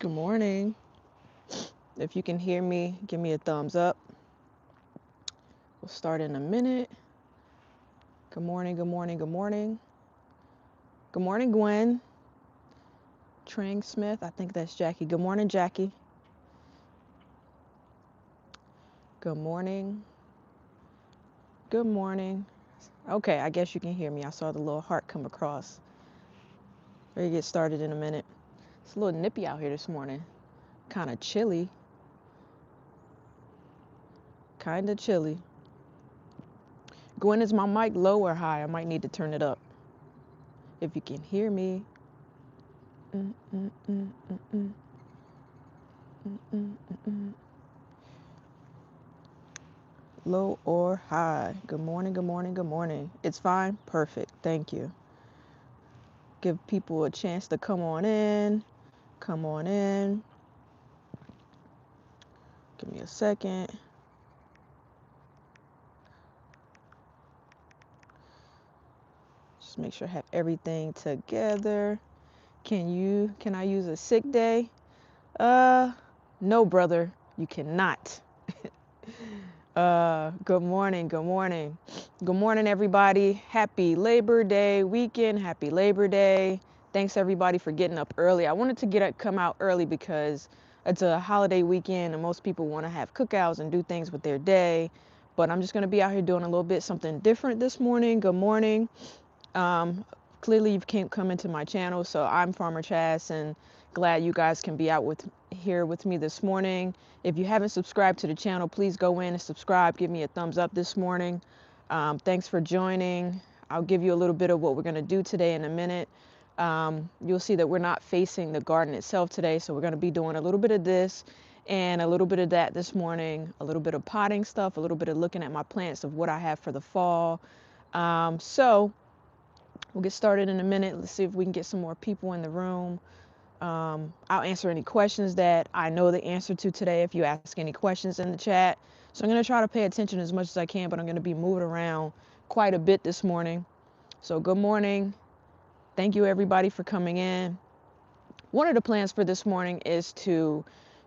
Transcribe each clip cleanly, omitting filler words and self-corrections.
Good morning. If you can hear me, give me a thumbs up. We'll start in a minute. Good morning, good morning, good morning. Good morning, Gwen. Trang Smith, I think that's Jackie. Good morning, Jackie. Good morning. Good morning. Okay, I guess you can hear me. I saw the little heart come across. Ready to get started in a minute. It's a little nippy out here this morning. Kind of chilly. Kind of chilly. Gwen, is my mic low or high? I might need to turn it up. If you can hear me. Mm, mm, mm, mm, mm. Mm, mm, mm, mm. Low or high? Good morning, good morning, good morning. It's fine? Perfect. Thank you. Give people a chance to come on in. Come on in. Give me a second. Just make sure I have everything together. Can I use a sick day? No, brother, you cannot. Good morning, good morning. Good morning, everybody. Happy Labor Day weekend. Happy Labor Day. Thanks everybody for getting up early. I wanted to come out early because it's a holiday weekend and most people want to have cookouts and do things with their day. But I'm just going to be out here doing a little bit something different this morning. Good morning. Clearly you've come into my channel, so I'm Farmer Chas, and glad you guys can be out here with me this morning. If you haven't subscribed to the channel, please go in and subscribe. Give me a thumbs up this morning. Thanks for joining. I'll give you a little bit of what we're going to do today in a minute. You'll see that we're not facing the garden itself today, so we're going to be doing a little bit of this and a little bit of that this morning, a little bit of potting stuff, a little bit of looking at my plants of what I have for the fall. So we'll get started in a minute. Let's see if we can get some more people in the room. I'll answer any questions that I know the answer to today if you ask any questions in the chat. So I'm going to try to pay attention as much as I can, but I'm going to be moving around quite a bit this morning. So good morning. Thank you everybody for coming in. One of the plans for this morning is to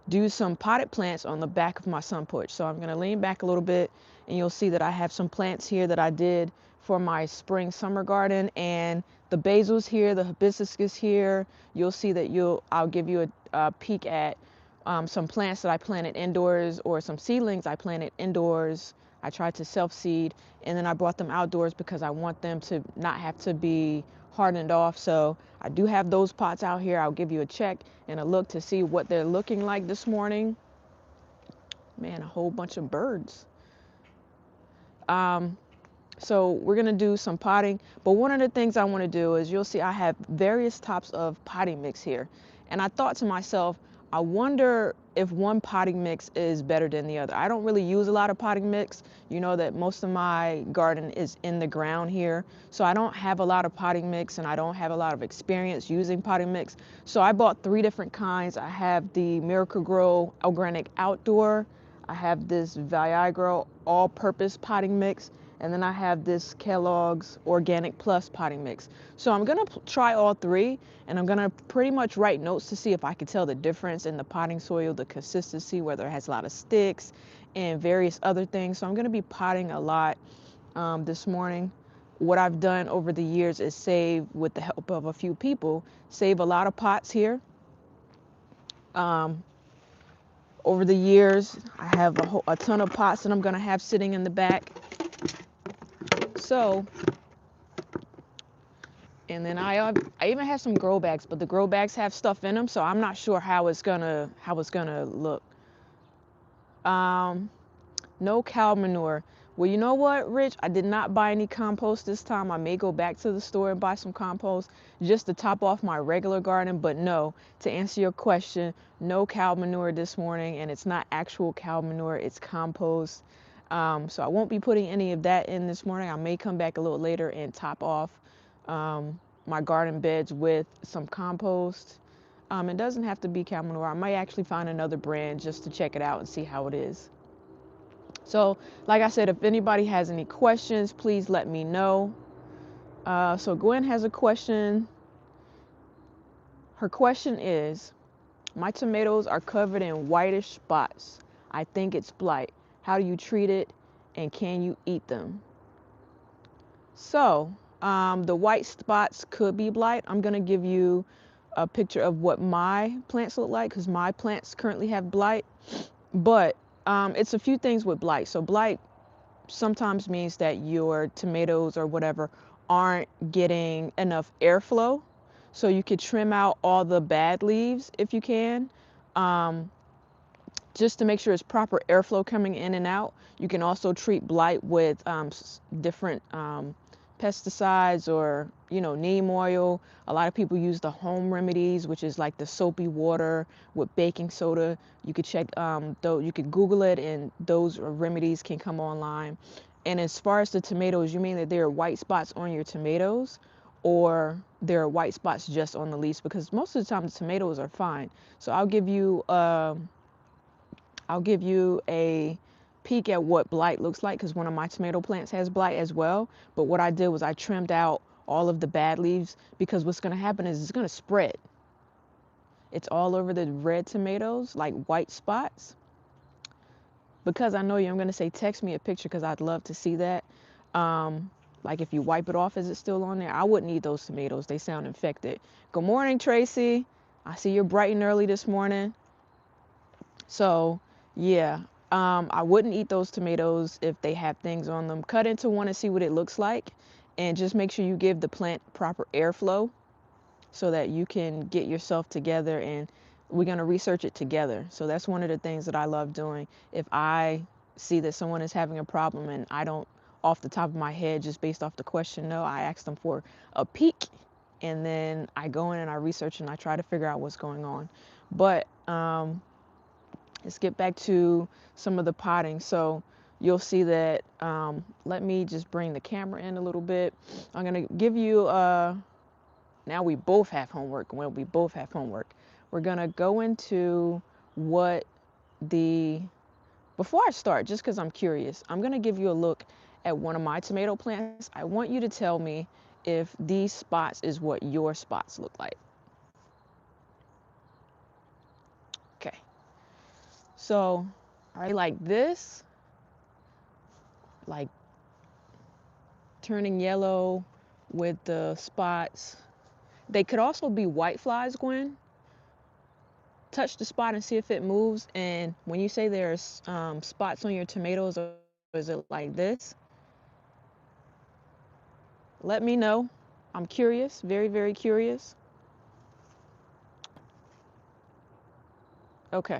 do some potted plants on the back of my sun porch. So I'm going to lean back a little bit and you'll see that I have some plants here that I did for my spring summer garden, and the basil's here, the hibiscus here. You'll see that I'll give you a peek at some plants that I planted indoors or some seedlings I planted indoors. I tried to self-seed and then I brought them outdoors because I want them to not have to be hardened off. So I do have those pots out here. I'll give you a check and a look to see what they're looking like this morning. Man, a whole bunch of birds. So we're going to do some potting, but one of the things I want to do is you'll see I have various types of potting mix here. And I thought to myself, I wonder if one potting mix is better than the other. I don't really use a lot of potting mix. You know that most of my garden is in the ground here. So I don't have a lot of potting mix and I don't have a lot of experience using potting mix. So I bought 3 different kinds. I have the Miracle-Gro Organic Outdoor. I have this Viagra all-purpose potting mix. And then I have this Kellogg's Organic Plus potting mix. So I'm going to try all 3, and I'm going to pretty much write notes to see if I can tell the difference in the potting soil, the consistency, whether it has a lot of sticks and various other things. So I'm going to be potting a lot this morning. What I've done over the years is save, with the help of a few people, save a lot of pots here. Over the years, I have a ton of pots that I'm going to have sitting in the back. So, and then I even have some grow bags, but the grow bags have stuff in them, so I'm not sure how it's gonna look. No cow manure. Well, you know what, Rich? I did not buy any compost this time. I may go back to the store and buy some compost just to top off my regular garden. But no, to answer your question, no cow manure this morning, and it's not actual cow manure, it's compost. So I won't be putting any of that in this morning. I may come back a little later and top off my garden beds with some compost. It doesn't have to be cow manure. I might actually find another brand just to check it out and see how it is. So, like I said, if anybody has any questions, please let me know. So Gwen has a question. Her question is, My tomatoes are covered in whitish spots. I think it's blight. How do you treat it, and can you eat them? So, the white spots could be blight. I'm going to give you a picture of what my plants look like because my plants currently have blight. But it's a few things with blight. So blight sometimes means that your tomatoes or whatever aren't getting enough airflow. So you could trim out all the bad leaves if you can, just to make sure it's proper airflow coming in and out. You can also treat blight with different pesticides or, neem oil. A lot of people use the home remedies, which is like the soapy water with baking soda. You could check, though you could Google it, and those remedies can come online. And as far as the tomatoes, you mean that there are white spots on your tomatoes, or there are white spots just on the leaves? Because most of the time the tomatoes are fine. So I'll give you a peek at what blight looks like, because one of my tomato plants has blight as well. But what I did was I trimmed out all of the bad leaves, because what's going to happen is it's going to spread. It's all over the red tomatoes, like white spots. Because I know you, I'm going to say text me a picture because I'd love to see that. Like if you wipe it off, is it still on there? I wouldn't eat those tomatoes. They sound infected. Good morning, Tracy. I see you're bright and early this morning. So yeah, I wouldn't eat those tomatoes if they have things on them. Cut into one and see what it looks like, and just make sure you give the plant proper airflow so that you can get yourself together, and we're going to research it together. So that's one of the things that I love doing. If I see that someone is having a problem and I don't, off the top of my head, just based off the question, know, I ask them for a peek, and then I go in and I research and I try to figure out what's going on. But let's get back to some of the potting. So you'll see that, let me just bring the camera in a little bit. I'm going to give you, now we both have homework. Well, we both have homework. We're going to go into what before I start, just because I'm curious, I'm going to give you a look at one of my tomato plants. I want you to tell me if these spots is what your spots look like. Okay. So, are they like this? Like turning yellow with the spots? They could also be white flies, Gwen. Touch the spot and see if it moves. And when you say there's spots on your tomatoes, or is it like this? Let me know. I'm curious, very, very curious. Okay,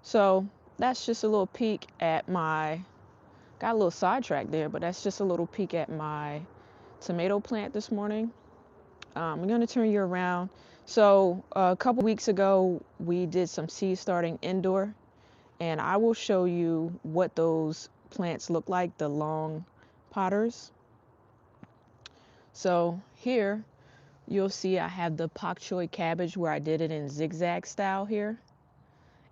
so that's just a little peek at my, got a little sidetracked there, but that's just a little peek at my tomato plant this morning. I'm going to turn you around. So a couple weeks ago, we did some seed starting indoor, and I will show you what those plants look like, the long potters. So here you'll see I have the pak choi cabbage where I did it in zigzag style here.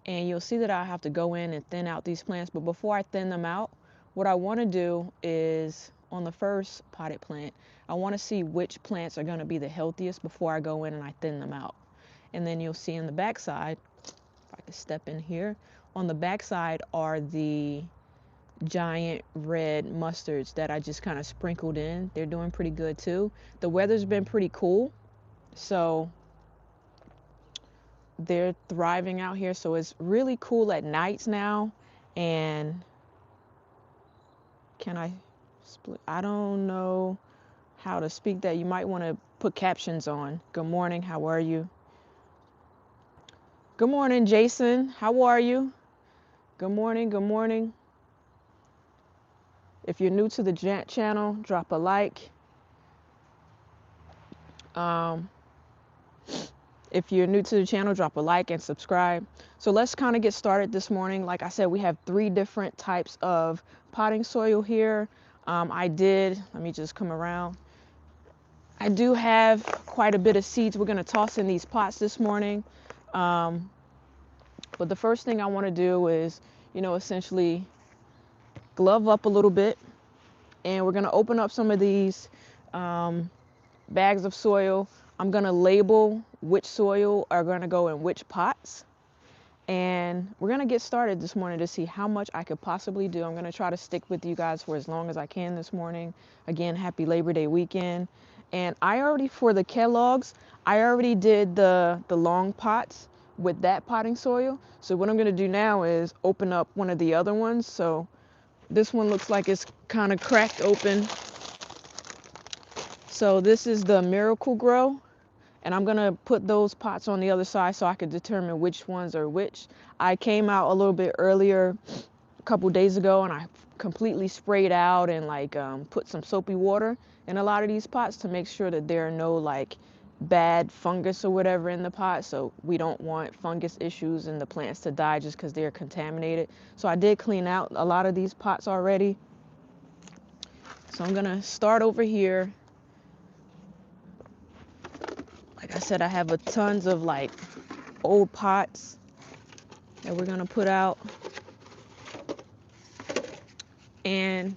And you'll see that I have to go in and thin out these plants. But before I thin them out, what I want to do is, on the first potted plant, I want to see which plants are going to be the healthiest before I go in and I thin them out. And then you'll see on the back side, if I can step in here, on the back side are the giant red mustards that I just kind of sprinkled in. They're doing pretty good too. The weather's been pretty cool, so they're thriving out here. So it's really cool at nights now. And can I split? I don't know how to speak that. You might want to put captions on. Good morning, how are you? Good morning, Jason, how are you? Good morning, good morning. If you're new to the channel, drop a like. If you're new to the channel, drop a like and subscribe. So let's kind of get started this morning. Like I said, we have 3 different types of potting soil here. Let me just come around. I do have quite a bit of seeds we're going to toss in these pots this morning. But the first thing I want to do is, essentially glove up a little bit. And we're going to open up some of these bags of soil. I'm going to label which soil are going to go in which pots. And we're going to get started this morning to see how much I could possibly do. I'm going to try to stick with you guys for as long as I can this morning. Again, happy Labor Day weekend. And I already, for the Kellogg's, I already did the long pots with that potting soil. So what I'm going to do now is open up one of the other ones. So this one looks like it's kind of cracked open. So this is the Miracle Grow. And I'm going to put those pots on the other side so I could determine which ones are which. I came out a little bit earlier a couple days ago and I completely sprayed out and put some soapy water in a lot of these pots to make sure that there are no like bad fungus or whatever in the pot. So we don't want fungus issues and the plants to die just because they're contaminated. So I did clean out a lot of these pots already. So I'm going to start over here. Like I said, I have a tons of like old pots that we're gonna put out. And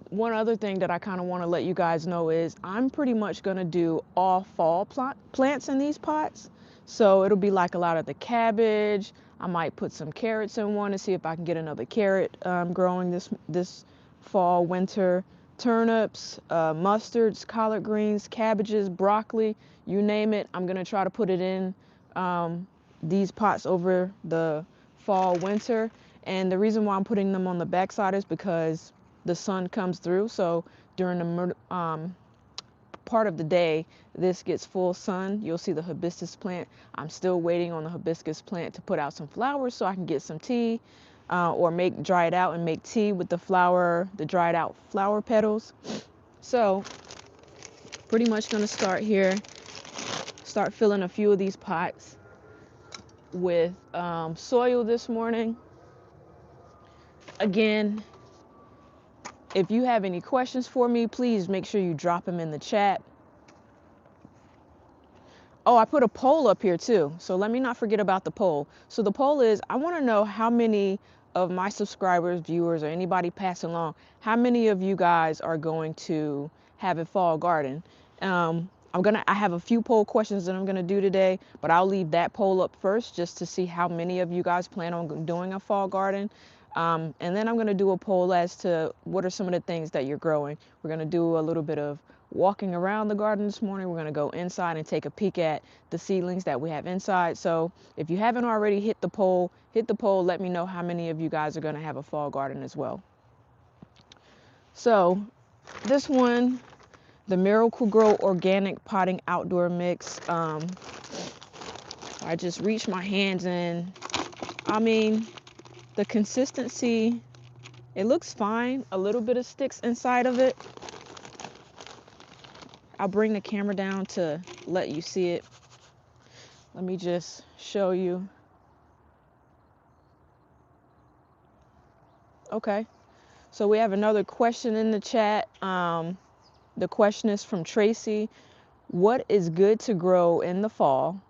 one other thing that I kind of want to let you guys know is I'm pretty much gonna do all fall plants in these pots. So it'll be like a lot of the cabbage. I might put some carrots in one to see if I can get another carrot growing this fall, winter. Turnips, mustards, collard greens, cabbages, broccoli, you name it. I'm gonna try to put it in these pots over the fall, winter. And the reason why I'm putting them on the backside is because the sun comes through. So during the part of the day, this gets full sun. You'll see the hibiscus plant. I'm still waiting on the hibiscus plant to put out some flowers so I can get some tea. Or dry it out and make tea with the dried out flower petals. So pretty much gonna start here, start filling a few of these pots with soil this morning. Again, if you have any questions for me, please make sure you drop them in the chat. Oh, I put a poll up here too. So let me not forget about the poll. So the poll is, I want to know how many of my subscribers, viewers, or anybody passing along, how many of you guys are going to have a fall garden? I have a few poll questions that I'm gonna do today, but I'll leave that poll up first just to see how many of you guys plan on doing a fall garden. And then I'm gonna do a poll as to what are some of the things that you're growing. We're gonna do a little bit of walking around the garden this morning. We're going to go inside and take a peek at the seedlings that we have inside. So if you haven't already hit the poll, let me know how many of you guys are going to have a fall garden as well. So this one, the Miracle Grow Organic Potting Outdoor Mix, I just reached my hands in. I mean, the consistency, it looks fine. A little bit of sticks inside of it. I'll bring the camera down to let you see it. Let me just show you. Okay, so we have another question in the chat. The question is from Tracy. What is good to grow in the fall?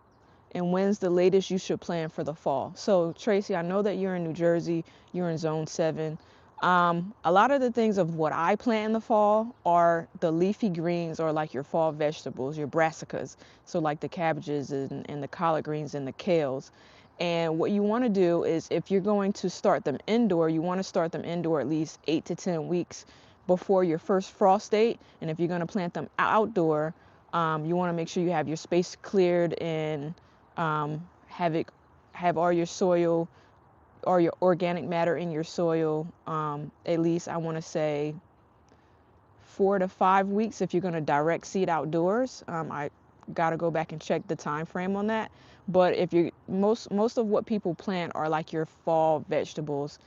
And when's the latest you should plan for the fall? So Tracy, I know that you're in New Jersey, you're in zone 7. A lot of the things of what I plant in the fall are the leafy greens or like your fall vegetables, your brassicas. So like the cabbages and the collard greens and the kales. And what you want to do is if you're going to start them indoor, you want to start them indoor at least 8 to 10 weeks before your first frost date. And if you're going to plant them outdoor, you want to make sure you have your space cleared and have all your soil or your organic matter in your soil, at least I want to say 4 to 5 weeks if you're going to direct seed outdoors. I got to go back and check the time frame on that. But if you most of what people plant are like your fall vegetables.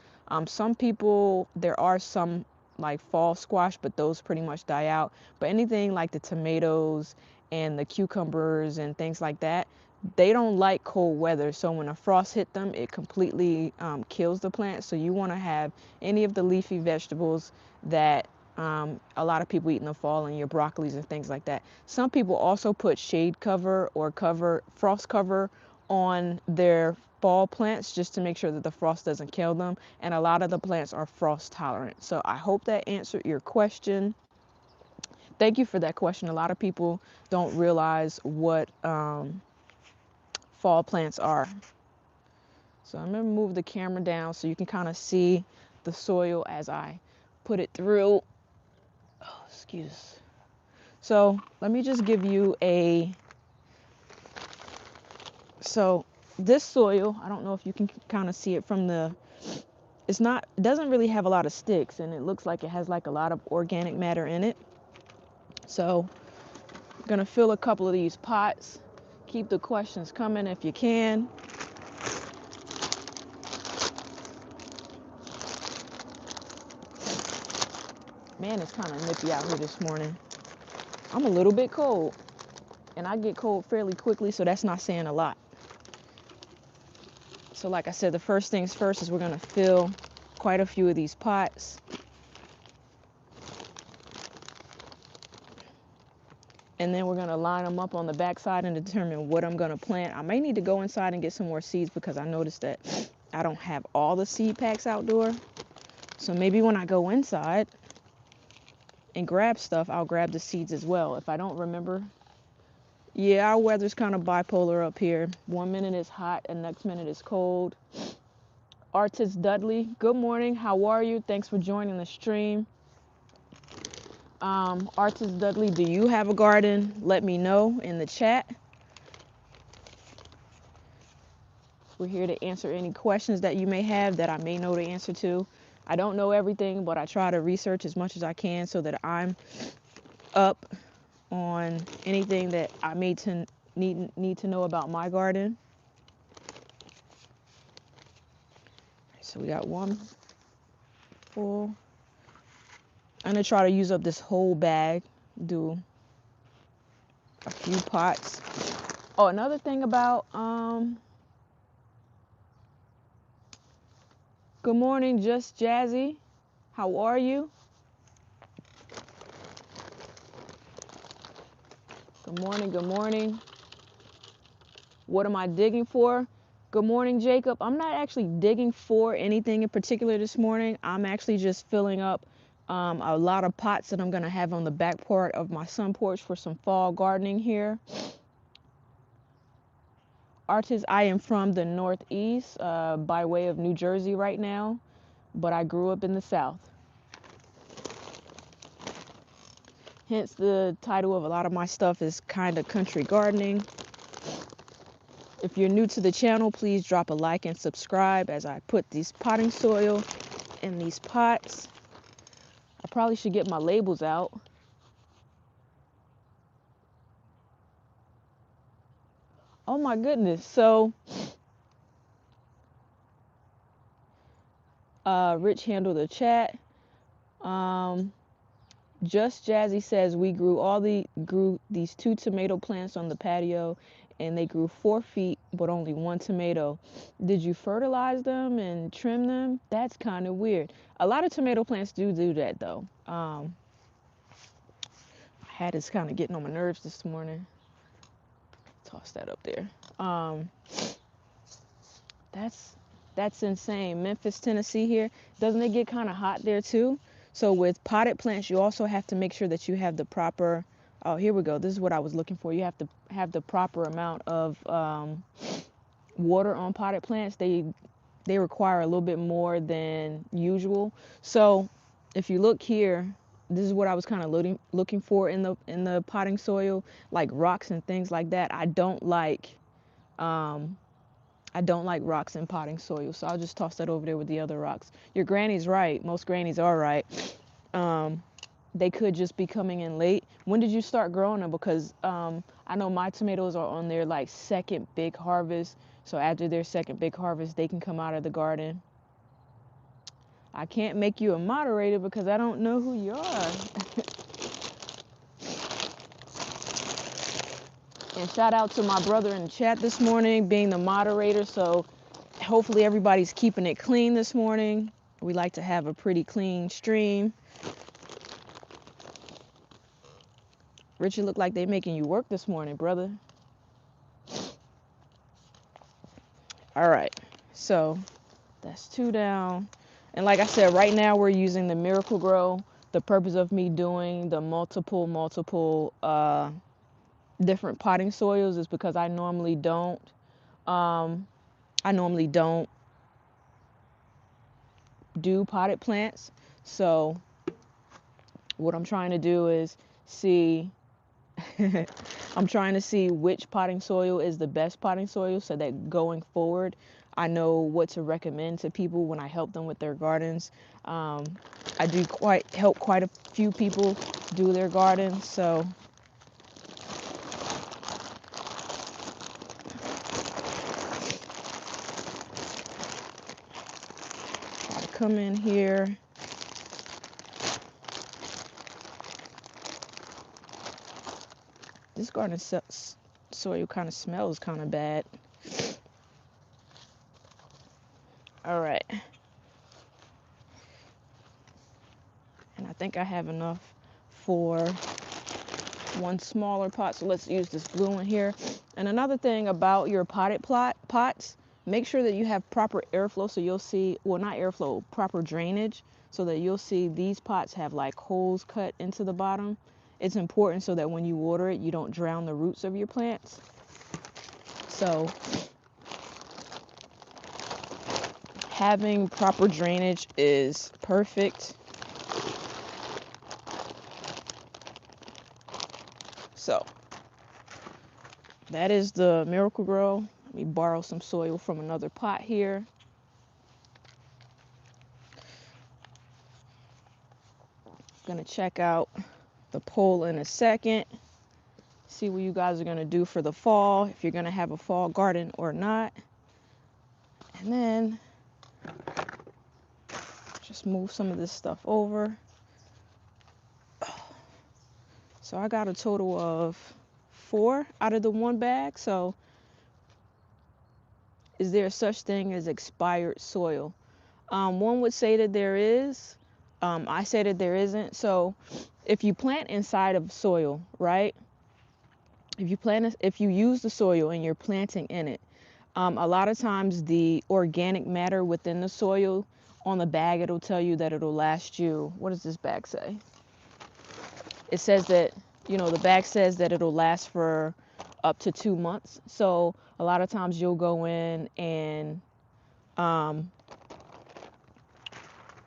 Some people, there are some like fall squash, but those pretty much die out. But anything like the tomatoes and the cucumbers and things like that, they don't like cold weather. So when a frost hit them, it completely kills the plant. So you want to have any of the leafy vegetables that a lot of people eat in the fall, and your broccolis and things like that. Some people also put shade cover or frost cover on their fall plants just to make sure that the frost doesn't kill them. And a lot of the plants are frost tolerant. So I hope that answered your question. Thank you for that question. A lot of people don't realize what fall plants are. So I'm going to move the camera down so you can kind of see the soil as I put it through. Oh, excuse. So let me just give you so this soil, I don't know if you can kind of see it from it doesn't really have a lot of sticks, and it looks like it has like a lot of organic matter in it. So I'm going to fill a couple of these pots. Keep the questions coming if you can. Man, it's kind of nippy out here this morning. I'm a little bit cold, and I get cold fairly quickly, so that's not saying a lot. So like I said, the first things first is we're going to fill quite a few of these pots. And then we're going to line them up on the back side and determine what I'm going to plant. I may need to go inside and get some more seeds because I noticed that I don't have all the seed packs outdoor. So maybe when I go inside and grab stuff, I'll grab the seeds as well. If I don't remember. Yeah, our weather's kind of bipolar up here. 1 minute it's hot and next minute it's cold. Artist Dudley, good morning. How are you? Thanks for joining the stream. Artist Dudley, do you have a garden? Let me know in the chat. We're here to answer any questions that you may have that I may know the answer to. I don't know everything, but I try to research as much as I can so that I'm up on anything that I may need to know about my garden. So we got one full. I'm gonna try to use up this whole bag, do a few pots. Oh, another thing about good morning, Just Jazzy. How are you? Good morning, good morning. What am I digging for? Good morning, Jacob. I'm not actually digging for anything in particular this morning. I'm actually just filling up a lot of pots that I'm going to have on the back part of my sun porch for some fall gardening here. Artist, I am from the Northeast by way of New Jersey right now, but I grew up in the South. Hence the title of a lot of my stuff is kind of country gardening. If you're new to the channel, please drop a like and subscribe as I put these potting soil in these pots. I probably should get my labels out. Oh my goodness. So, Rich handled the chat. Just Jazzy says we grew these 2 tomato plants on the patio, and they grew 4 feet, but only 1 tomato. Did you fertilize them and trim them? That's kind of weird. A lot of tomato plants do that though. My hat is kind of getting on my nerves this morning. Toss that up there. That's insane. Memphis, Tennessee here. Doesn't it get kind of hot there too? So with potted plants, you also have to make sure that you have the proper, oh, here we go. This is what I was looking for. You have to have the proper amount of water on potted plants. They require a little bit more than usual. So if you look here, this is what I was kind of looking for in the potting soil, like rocks and things like that. I don't like rocks in potting soil, so I'll just toss that over there with the other rocks. Your granny's right. Most grannies are right. They could just be coming in late. When did you start growing them? Because I know my tomatoes are on their like second big harvest. So after their second big harvest, they can come out of the garden. I can't make you a moderator because I don't know who you are. And shout out to my brother in the chat this morning being the moderator. So hopefully everybody's keeping it clean this morning. We like to have a pretty clean stream. Richard, look like they making you work this morning, brother. All right, so that's 2 down. And like I said, right now we're using the Miracle Grow. The purpose of me doing the multiple different potting soils is because I normally don't do potted plants. So what I'm trying to do is see I'm trying to see which potting soil is the best potting soil so that going forward, I know what to recommend to people when I help them with their gardens. I do help quite a few people do their gardens, so I come in here. This garden soil kind of smells kind of bad. All right. And I think I have enough for one smaller pot. So let's use this blue one here. And another thing about your potted pots, make sure that you have proper airflow. So you'll see, well, not airflow, proper drainage. So that you'll see these pots have like holes cut into the bottom. It's important so that when you water it, you don't drown the roots of your plants. So having proper drainage is perfect. So that is the Miracle-Gro. Let me borrow some soil from another pot here. Gonna check out the poll in a second. See what you guys are gonna do for the fall, if you're gonna have a fall garden or not. And then just move some of this stuff over. So I got a total of 4 out of the 1 bag. So is there such thing as expired soil? One would say that there is. I say that there isn't. So if you plant inside of soil, right? If you use the soil and you're planting in it, a lot of times the organic matter within the soil, on the bag it'll tell you that it'll last you. What does this bag say? It says that, the bag says that it'll last for up to 2 months. So a lot of times you'll go in and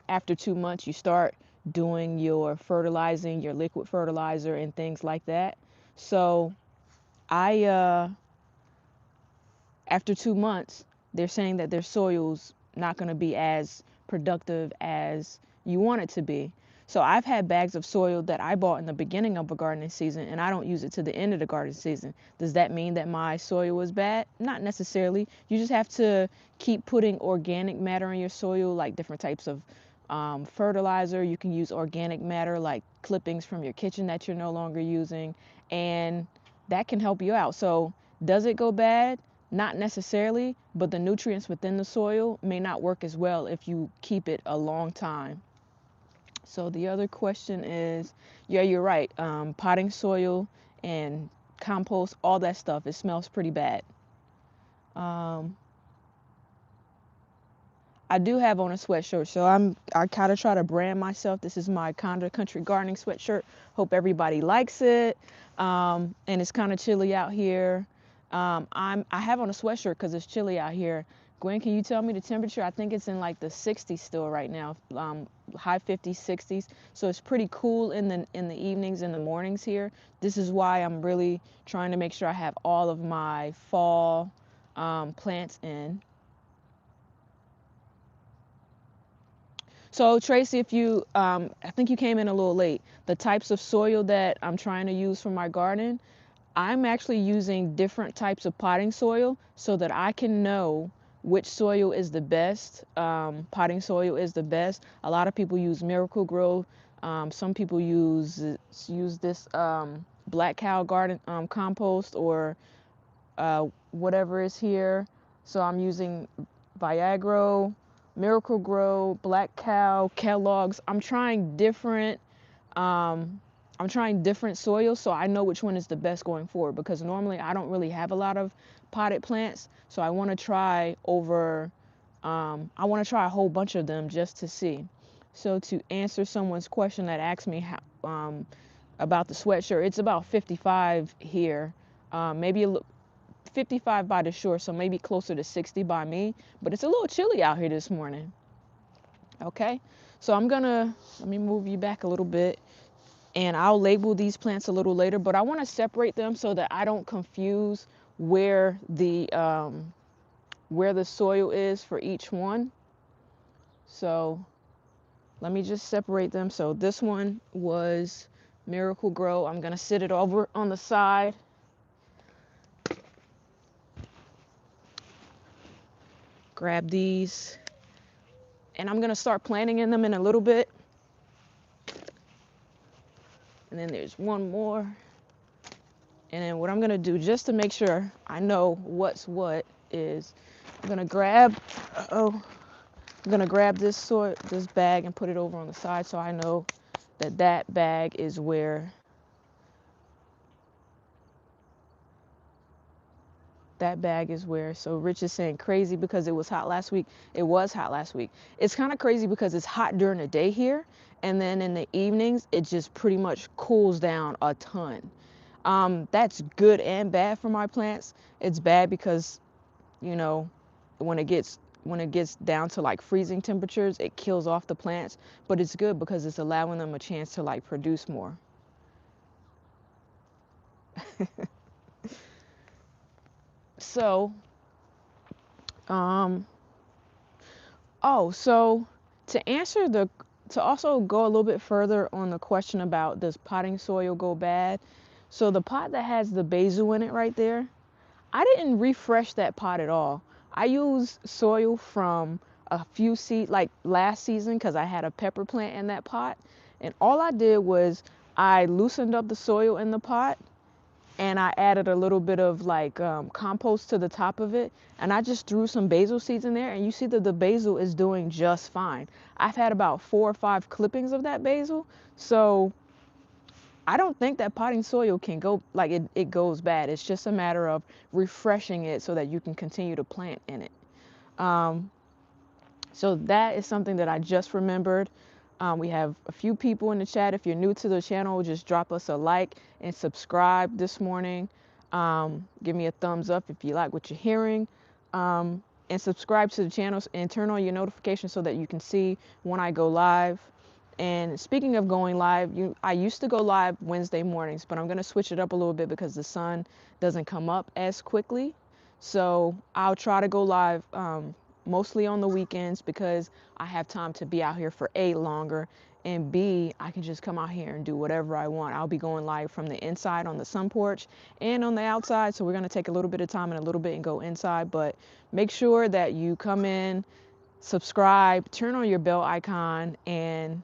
after 2 months you start doing your fertilizing, your liquid fertilizer and things like that. So after 2 months, they're saying that their soil's not going to be as productive as you want it to be. So I've had bags of soil that I bought in the beginning of a gardening season and I don't use it to the end of the gardening season. Does that mean that my soil is bad? Not necessarily. You just have to keep putting organic matter in your soil, like different types of fertilizer. You can use organic matter like clippings from your kitchen that you're no longer using, and that can help you out. So does it go bad? Not necessarily, but the nutrients within the soil may not work as well if you keep it a long time. So the other question is, yeah, you're right. Potting soil and compost, all that stuff, it smells pretty bad. I do have on a sweatshirt, so I kind of try to brand myself. This is my Conda Country Gardening sweatshirt. Hope everybody likes it. And it's kind of chilly out here. I have on a sweatshirt because it's chilly out here. Gwen, can you tell me the temperature? I think it's in like the 60s still right now, high 50s, 60s. So it's pretty cool in the evenings and the mornings here. This is why I'm really trying to make sure I have all of my fall plants in. So Tracy, if you, I think you came in a little late. The types of soil that I'm trying to use for my garden, I'm actually using different types of potting soil so that I can know which soil is the best. Potting soil is the best. A lot of people use Miracle-Gro. Some people use this Black Cow garden compost or whatever is here. So I'm using Viagra, Miracle-Gro, Black Cow, Kellogg's. I'm trying different soils so I know which one is the best going forward, because normally I don't really have a lot of potted plants, so I want to try a whole bunch of them just to see. So to answer someone's question that asked me about the sweatshirt, it's about 55 here, maybe 55 by the shore, so maybe closer to 60 by me, but it's a little chilly out here this morning. Okay, so let me move you back a little bit, and I'll label these plants a little later, but I want to separate them so that I don't confuse where the soil is for each one. So let me just separate them. So this one was Miracle Grow. I'm gonna sit it over on the side. Grab these, and I'm gonna start planting in them in a little bit. And then there's one more. And then what I'm gonna do, just to make sure I know what's what, is I'm gonna grab, I'm gonna grab this bag and put it over on the side so I know that that bag is where So Rich is saying crazy because it was hot last week. It was hot last week. It's kind of crazy because it's hot during the day here, and then in the evenings it just pretty much cools down a ton. That's good and bad for my plants. It's bad because, you know, when it gets down to like freezing temperatures, it kills off the plants, but it's good because it's allowing them a chance to like produce more. So, um, so to also go a little bit further on the question about does potting soil go bad? So the pot that has the basil in it right there, I didn't refresh that pot at all. I used soil from a few seed like last season because I had a pepper plant in that pot, and all I did was I loosened up the soil in the pot, and I added a little bit of like compost to the top of it, and I just threw some basil seeds in there, and you see that the basil is doing just fine. I've had about 4 or 5 clippings of that basil, so I don't think that potting soil can go like it goes bad. It's just a matter of refreshing it so that you can continue to plant in it. Um, so that is something that I just remembered. We have a few people in the chat. If you're new to the channel, just drop us a like and subscribe this morning. Give me a thumbs up if you like what you're hearing. And subscribe to the channel and turn on your notifications so that you can see when I go live. And speaking of going live, I used to go live Wednesday mornings, but I'm going to switch it up a little bit because the sun doesn't come up as quickly. So I'll try to go live mostly on the weekends because I have time to be out here for A, longer, and B, I can just come out here and do whatever I want. I'll be going live from the inside on the sun porch and on the outside. So we're going to take a little bit of time and a little bit and go inside, but make sure that you come in, subscribe, turn on your bell icon, and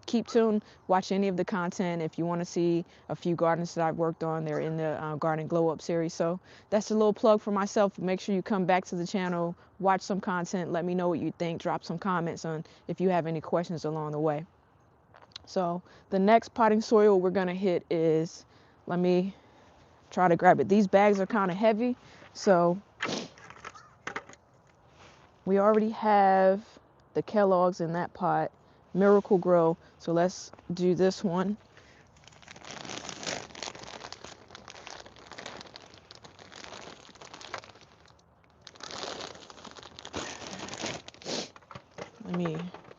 keep tuned. Watch any of the content. If you want to see a few gardens that I've worked on, they're in the Garden Glow Up series. So that's a little plug for myself. Make sure you come back to the channel, watch some content, let me know what you think, drop some comments on if you have any questions along the way. So the next potting soil we're going to hit is, let me try to grab it. These bags are kind of heavy, so we already have the Kellogg's in that pot, Miracle Grow. So let's do this one.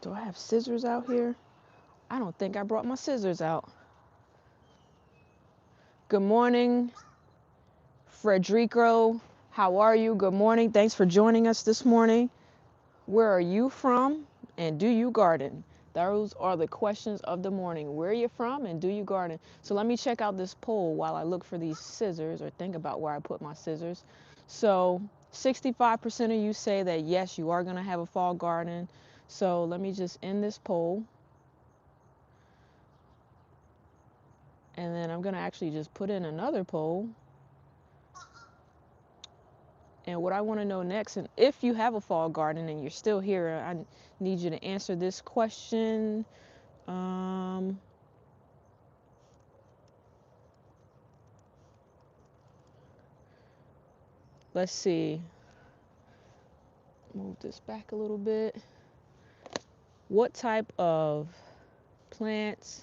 Do I have scissors out here? I don't think I brought my scissors out. Good morning, Frederico. How are you? Good morning. Thanks for joining us this morning. Where are you from and do you garden? Those are the questions of the morning. Where are you from and do you garden? So let me check out this poll while I look for these scissors or think about where I put my scissors. So 65% of you say that yes, you are going to have a fall garden. So let me just end this poll. And then I'm going to actually just put in another poll. And what I want to know next, and if you have a fall garden and you're still here, I need you to answer this question. Let's see. Move this back a little bit. What type of plants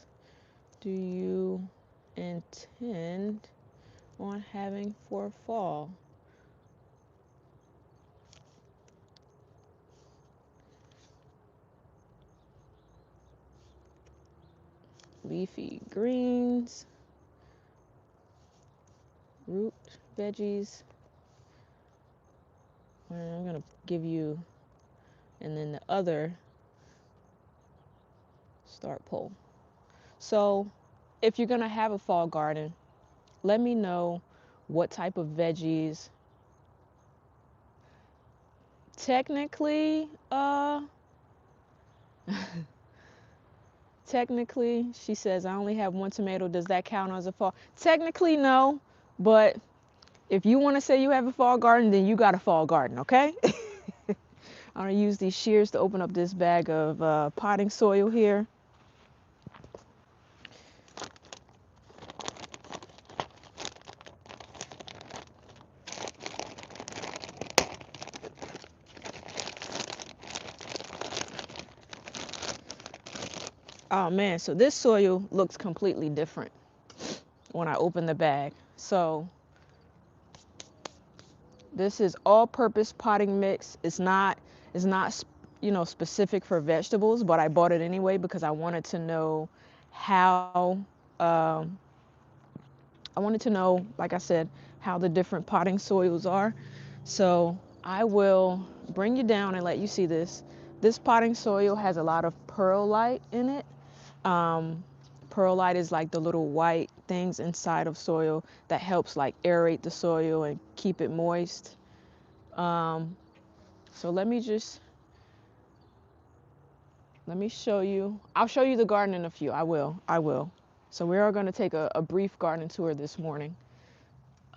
do you intend on having for fall? leafy greens, root veggies. And I'm gonna give you, and then the other start poll. So if you're gonna have a fall garden, let me know what type of veggies. Technically, technically, she says, I only have one tomato. Does that count as a fall? Technically, no. But if you want to say you have a fall garden, then you got a fall garden, okay? I'm going to use these shears to open up this bag of potting soil here. Oh man, so this soil looks completely different when I open the bag. So this is all-purpose potting mix. It's not, specific for vegetables, but I bought it anyway because I wanted to know how, like I said, how the different potting soils are. So I will bring you down and let you see this. This potting soil has a lot of perlite in it. Perlite is like the little white things inside of soil that helps like aerate the soil and keep it moist. So let me show you. I'll show you the garden in a few. I will. So we are going to take a brief garden tour this morning.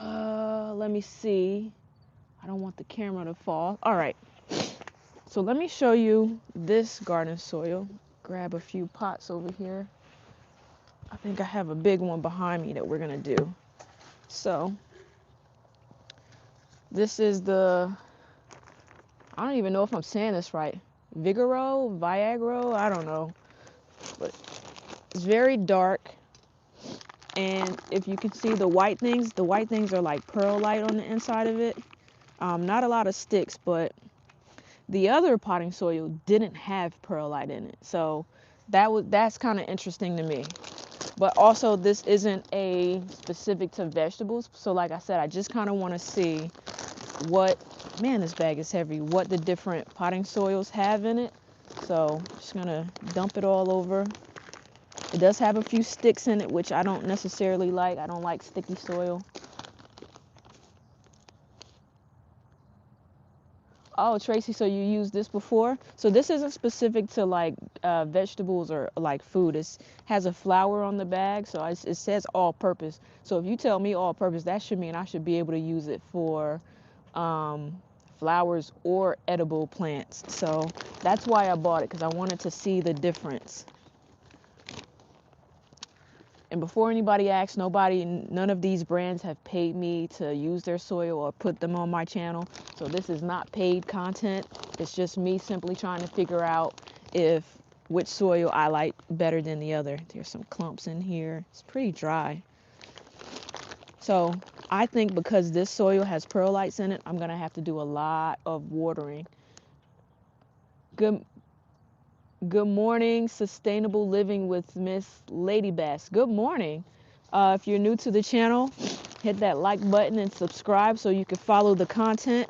Let me see. I don't want the camera to fall. All right. So let me show you this garden soil. Grab a few pots over here. I think I have a big one behind me that we're going to do. So this is I don't even know if I'm saying this right. Viagra, I don't know. But it's very dark. And if you can see the white things are like perlite on the inside of it. Not a lot of sticks, but the other potting soil didn't have perlite in it. So that's kind of interesting to me. But also this isn't a specific to vegetables. So like I said, I just kind of want to see this bag is heavy, what the different potting soils have in it. So just gonna dump it all over. It does have a few sticks in it, which I don't necessarily like. I don't like sticky soil. Oh, Tracy, so you used this before? So this isn't specific to like vegetables or like food. It has a flower on the bag, so it says all purpose. So if you tell me all purpose, that should mean I should be able to use it for flowers or edible plants. So that's why I bought it, because I wanted to see the difference. And before anybody asks, none of these brands have paid me to use their soil or put them on my channel. So this is not paid content. It's just me simply trying to figure out which soil I like better than the other. There's some clumps in here. It's pretty dry. So I think because this soil has perlites in it, I'm gonna have to do a lot of watering. Good morning, Sustainable Living with Miss Lady Bass. Good morning. If you're new to the channel, hit that like button and subscribe so you can follow the content.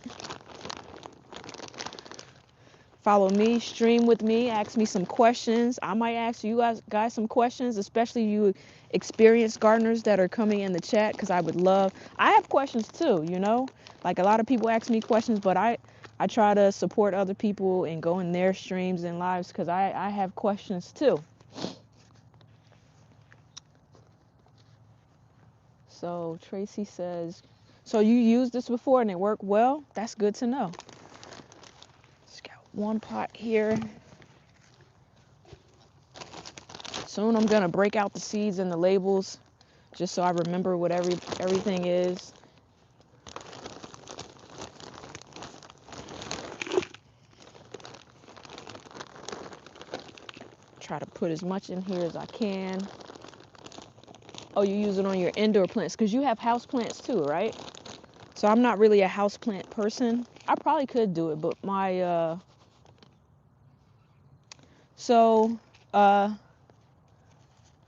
Follow me, stream with me, ask me some questions. I might ask you guys some questions, especially you experienced gardeners that are coming in the chat, because I have questions too, Like a lot of people ask me questions, but I try to support other people and go in their streams and lives because I have questions too. So Tracy says, so you used this before and it worked well? That's good to know. Just got one pot here. Soon I'm gonna break out the seeds and the labels just so I remember what everything is. Try to put as much in here as I can. Oh, you use it on your indoor plants because you have house plants too, right? So I'm not really a house plant person. I probably could do it, but my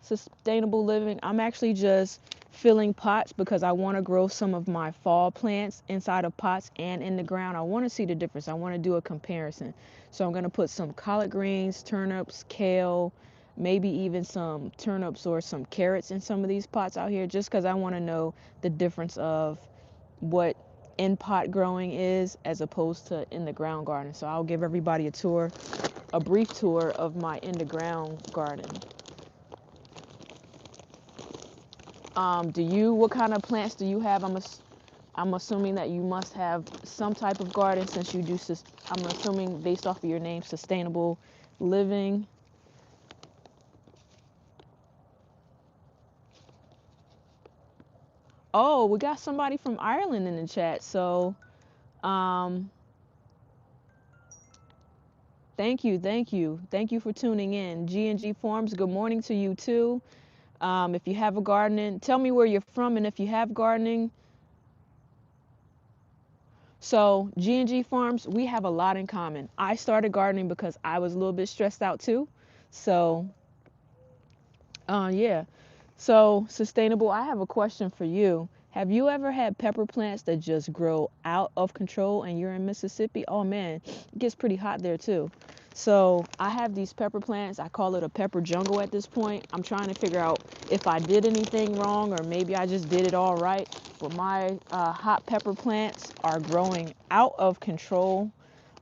Sustainable living. I'm actually just filling pots because I want to grow some of my fall plants inside of pots and in the ground. I want to see the difference. I want to do a comparison. So I'm going to put some collard greens, turnips, kale, maybe even some turnips or some carrots in some of these pots out here, just because I want to know the difference of what in pot growing is as opposed to in the ground garden. So I'll give everybody a tour, a brief tour of my in the ground garden. What kind of plants do you have? I'm assuming that you must have some type of garden since you do, I'm assuming based off of your name, sustainable living. Oh, we got somebody from Ireland in the chat. So, um, thank you, thank you. Thank you for tuning in. G&G Farms, good morning to you too. If you have a gardening, tell me where you're from and if you have gardening. So G&G Farms, we have a lot in common. I started gardening because I was a little bit stressed out too. So, yeah. So sustainable, I have a question for you. Have you ever had pepper plants that just grow out of control and you're in Mississippi? Oh man, it gets pretty hot there too. So I have these pepper plants. I call it a pepper jungle at this point. I'm trying to figure out if I did anything wrong or maybe I just did it all right. But my hot pepper plants are growing out of control.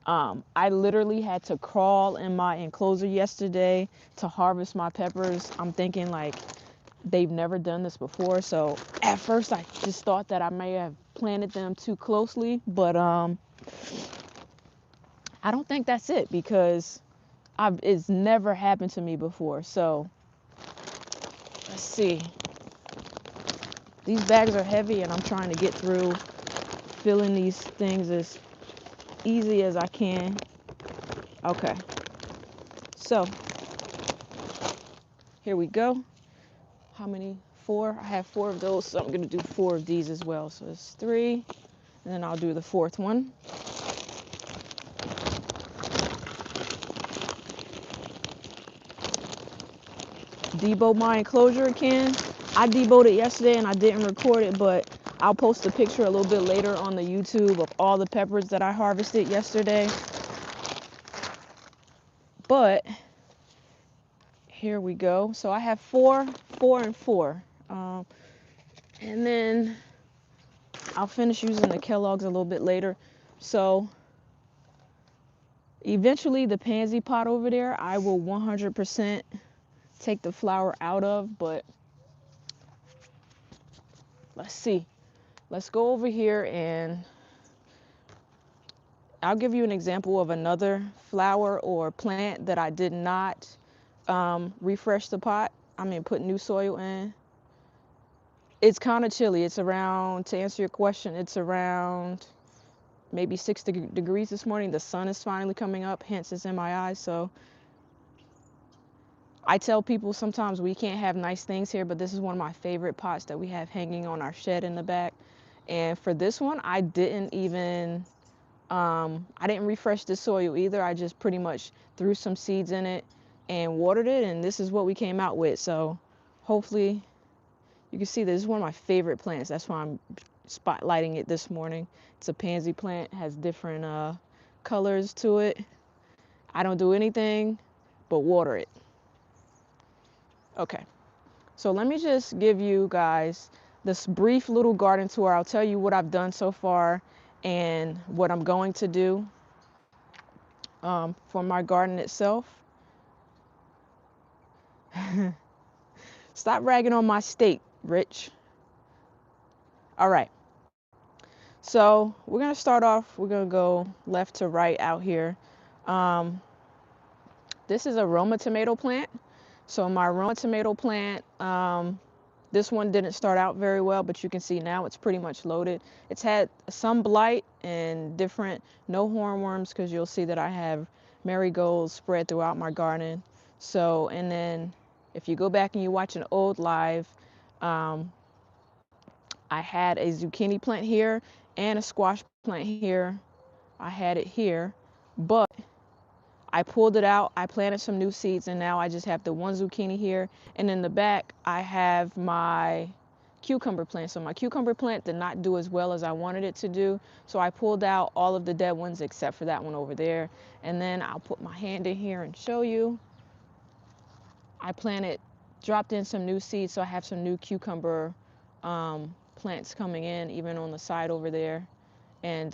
I literally had to crawl in my enclosure yesterday to harvest my peppers. I'm thinking like they've never done this before. So at first I just thought that I may have planted them too closely, but I don't think that's it because it's never happened to me before. So let's see. These bags are heavy and I'm trying to get through filling these things as easy as I can. Okay. So here we go. How many? 4. I have 4 of those, so I'm going to do 4 of these as well. So it's 3, and then I'll do the 4th one. Debo my enclosure again. I deboed it yesterday and I didn't record it, but I'll post a picture a little bit later on the YouTube of all the peppers that I harvested yesterday. But here we go. So I have 4, 4, and 4. And then I'll finish using the Kellogg's a little bit later. So eventually the pansy pot over there, I will 100% take the flower out of, but let's see. Let's go over here and I'll give you an example of another flower or plant that I did not refresh the pot. Put new soil in. It's kind of chilly. It's around, to answer your question, it's around maybe 6 degrees this morning. The sun is finally coming up, hence it's in my eyes. So I tell people sometimes we can't have nice things here, but this is one of my favorite pots that we have hanging on our shed in the back. And for this one, I didn't refresh the soil either. I just pretty much threw some seeds in it and watered it, and this is what we came out with. So hopefully you can see this is one of my favorite plants. That's why I'm spotlighting it this morning. It's a pansy plant, has different colors to it. I don't do anything but water it. Okay, so let me just give you guys this brief little garden tour. I'll tell you what I've done so far and what I'm going to do for my garden itself. Stop ragging on my steak, Rich. All right. So we're going to start off. We're going to go left to right out here. This is a Roma tomato plant. So my Roma tomato plant, this one didn't start out very well, but you can see now it's pretty much loaded. It's had some blight and different no hornworms because you'll see that I have marigolds spread throughout my garden. So, and then if you go back and you watch an old live, I had a zucchini plant here and a squash plant here. I had it here, but I pulled it out, I planted some new seeds, and now I just have the one zucchini here. And in the back, I have my cucumber plant. So my cucumber plant did not do as well as I wanted it to do. So I pulled out all of the dead ones except for that one over there. And then I'll put my hand in here and show you. I dropped in some new seeds, so I have some new cucumber plants coming in, even on the side over there. And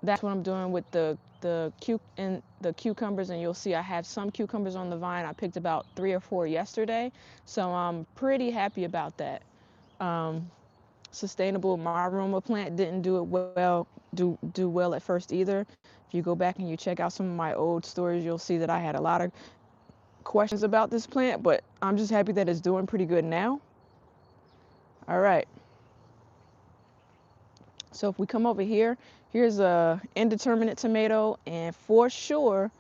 that's what I'm doing with the cucumbers, and you'll see I have some cucumbers on the vine. I picked about 3 or 4 yesterday, so I'm pretty happy about that. Sustainable, my aroma plant didn't do well at first either. If you go back and you check out some of my old stories, you'll see that I had a lot of questions about this plant, but I'm just happy that it's doing pretty good now. All right. So if we come over here, here's a indeterminate tomato, and for sure,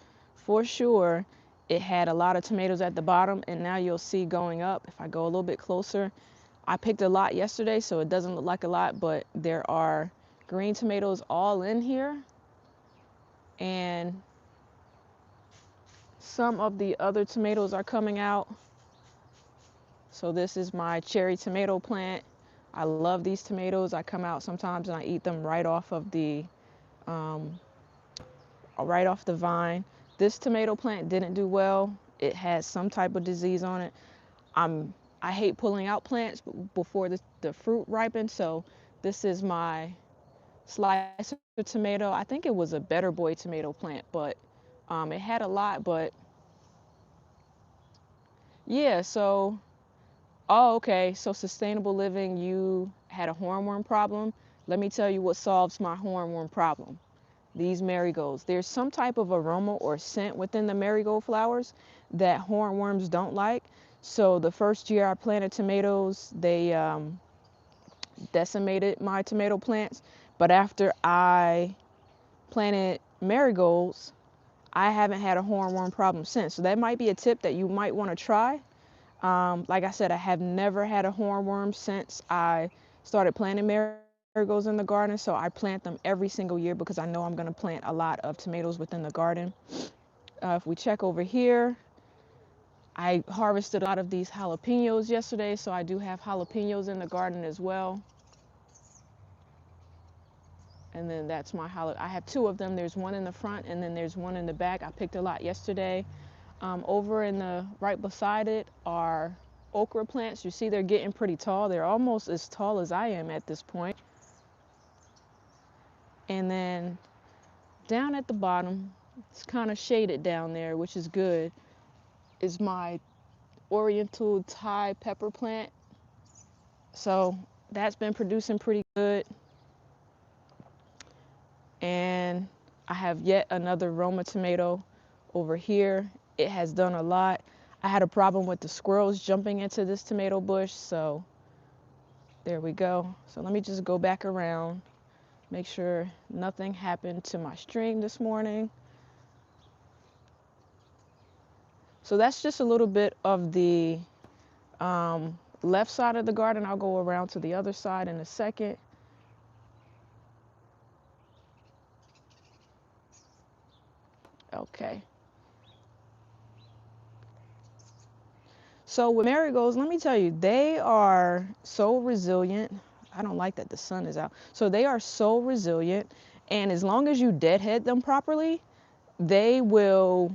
it had a lot of tomatoes at the bottom, and now you'll see going up. If I go a little bit closer, I picked a lot yesterday, so it doesn't look like a lot, but there are green tomatoes all in here, and some of the other tomatoes are coming out. So this is my cherry tomato plant. I love these tomatoes. I come out sometimes and I eat them right off the vine. This tomato plant didn't do well. It has some type of disease on it. I hate pulling out plants before the fruit ripens. So this is my slicer tomato. I think it was a Better Boy tomato plant, but it had a lot. But yeah, so oh, okay. So sustainable living, you had a hornworm problem. Let me tell you what solves my hornworm problem. These marigolds. There's some type of aroma or scent within the marigold flowers that hornworms don't like. So the first year I planted tomatoes, they decimated my tomato plants. But after I planted marigolds, I haven't had a hornworm problem since. So that might be a tip that you might want to try. Like I said, I have never had a hornworm since I started planting marigolds in the garden. So I plant them every single year because I know I'm going to plant a lot of tomatoes within the garden. If we check over here, I harvested a lot of these jalapenos yesterday. So I do have jalapenos in the garden as well. And then that's my I have 2 of them. There's one in the front and then there's one in the back. I picked a lot yesterday. Over in the right beside it are okra plants. You see they're getting pretty tall. They're almost as tall as I am at this point. And then down at the bottom, it's kind of shaded down there, which is good, is my oriental Thai pepper plant. So that's been producing pretty good. And I have yet another Roma tomato over here. It has done a lot. I had a problem with the squirrels jumping into this tomato bush, so there we go. So let me just go back around, make sure nothing happened to my string this morning. So that's just a little bit of the left side of the garden. I'll go around to the other side in a second. Okay. So with marigolds, let me tell you, they are so resilient. I don't like that the sun is out. So they are so resilient, and as long as you deadhead them properly, they will,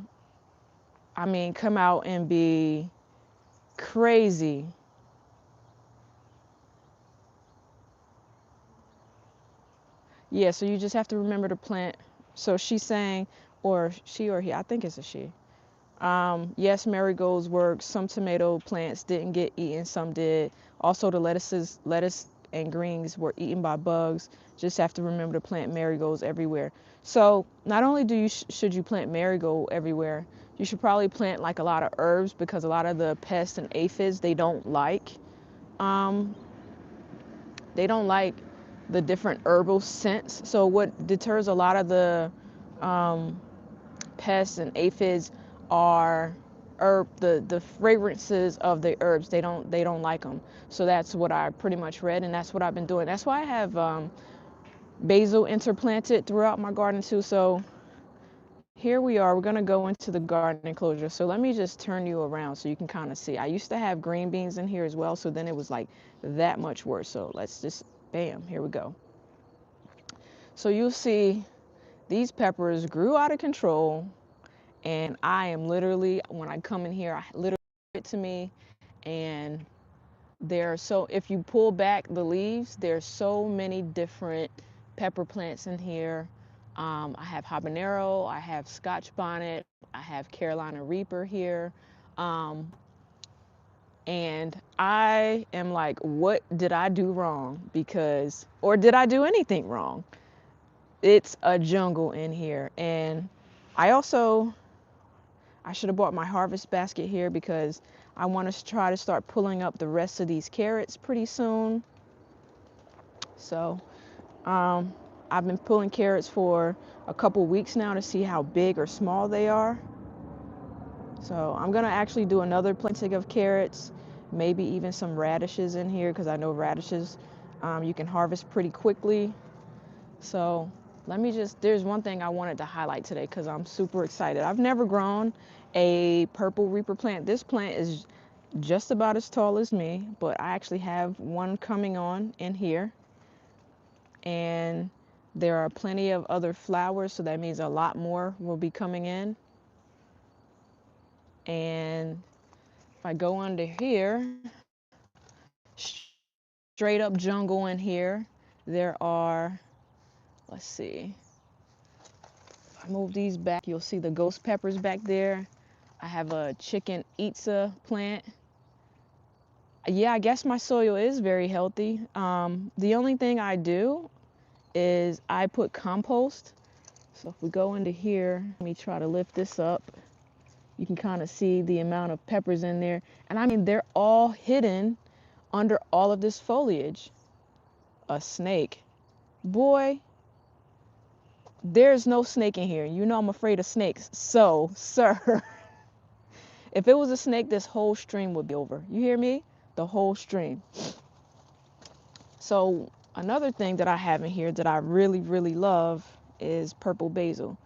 I mean, come out and be crazy. Yeah, so you just have to remember to plant. So she's saying, or she or he, I think it's a she. Yes, marigolds work. Some tomato plants didn't get eaten, some did. Also, the lettuce and greens were eaten by bugs. Just have to remember to plant marigolds everywhere. So not only should you plant marigold everywhere, you should probably plant like a lot of herbs because a lot of the pests and aphids um, they don't like the different herbal scents. So what deters a lot of the pests and aphids are the fragrances of the herbs. They don't like them. So that's what I pretty much read, and that's what I've been doing. That's why I have basil interplanted throughout my garden too. So here we are. We're going to go into the garden enclosure. So let me just turn you around so you can kind of see. I used to have green beans in here as well, so then it was like that much worse. So let's just, bam, here we go. So you'll see these peppers grew out of control, and I am literally, when I come in here, I literally it to me, and if you pull back the leaves, there's so many different pepper plants in here. I have habanero, I have Scotch bonnet, I have Carolina Reaper here. And I am like, what did I do wrong? Or did I do anything wrong? It's a jungle in here. And I should have bought my harvest basket here because I want to try to start pulling up the rest of these carrots pretty soon. So I've been pulling carrots for a couple weeks now to see how big or small they are. So I'm gonna actually do another planting of carrots, maybe even some radishes in here because I know radishes you can harvest pretty quickly. So there's one thing I wanted to highlight today because I'm super excited. I've never grown a purple Reaper plant. This plant is just about as tall as me, but I actually have one coming on in here. And there are plenty of other flowers, so that means a lot more will be coming in. And if I go under here, straight up jungle in here, there are, let's see, if I move these back, you'll see the ghost peppers back there. I have a chicken Itza plant. Yeah, I guess my soil is very healthy. The only thing I do is I put compost. So if we go into here, let me try to lift this up. You can kind of see the amount of peppers in there. And I mean, they're all hidden under all of this foliage. A snake. Boy, there's no snake in here. You know I'm afraid of snakes. So, sir, if it was a snake, this whole stream would be over. You hear me? The whole stream. So another thing that I have in here that I really, really love is purple basil.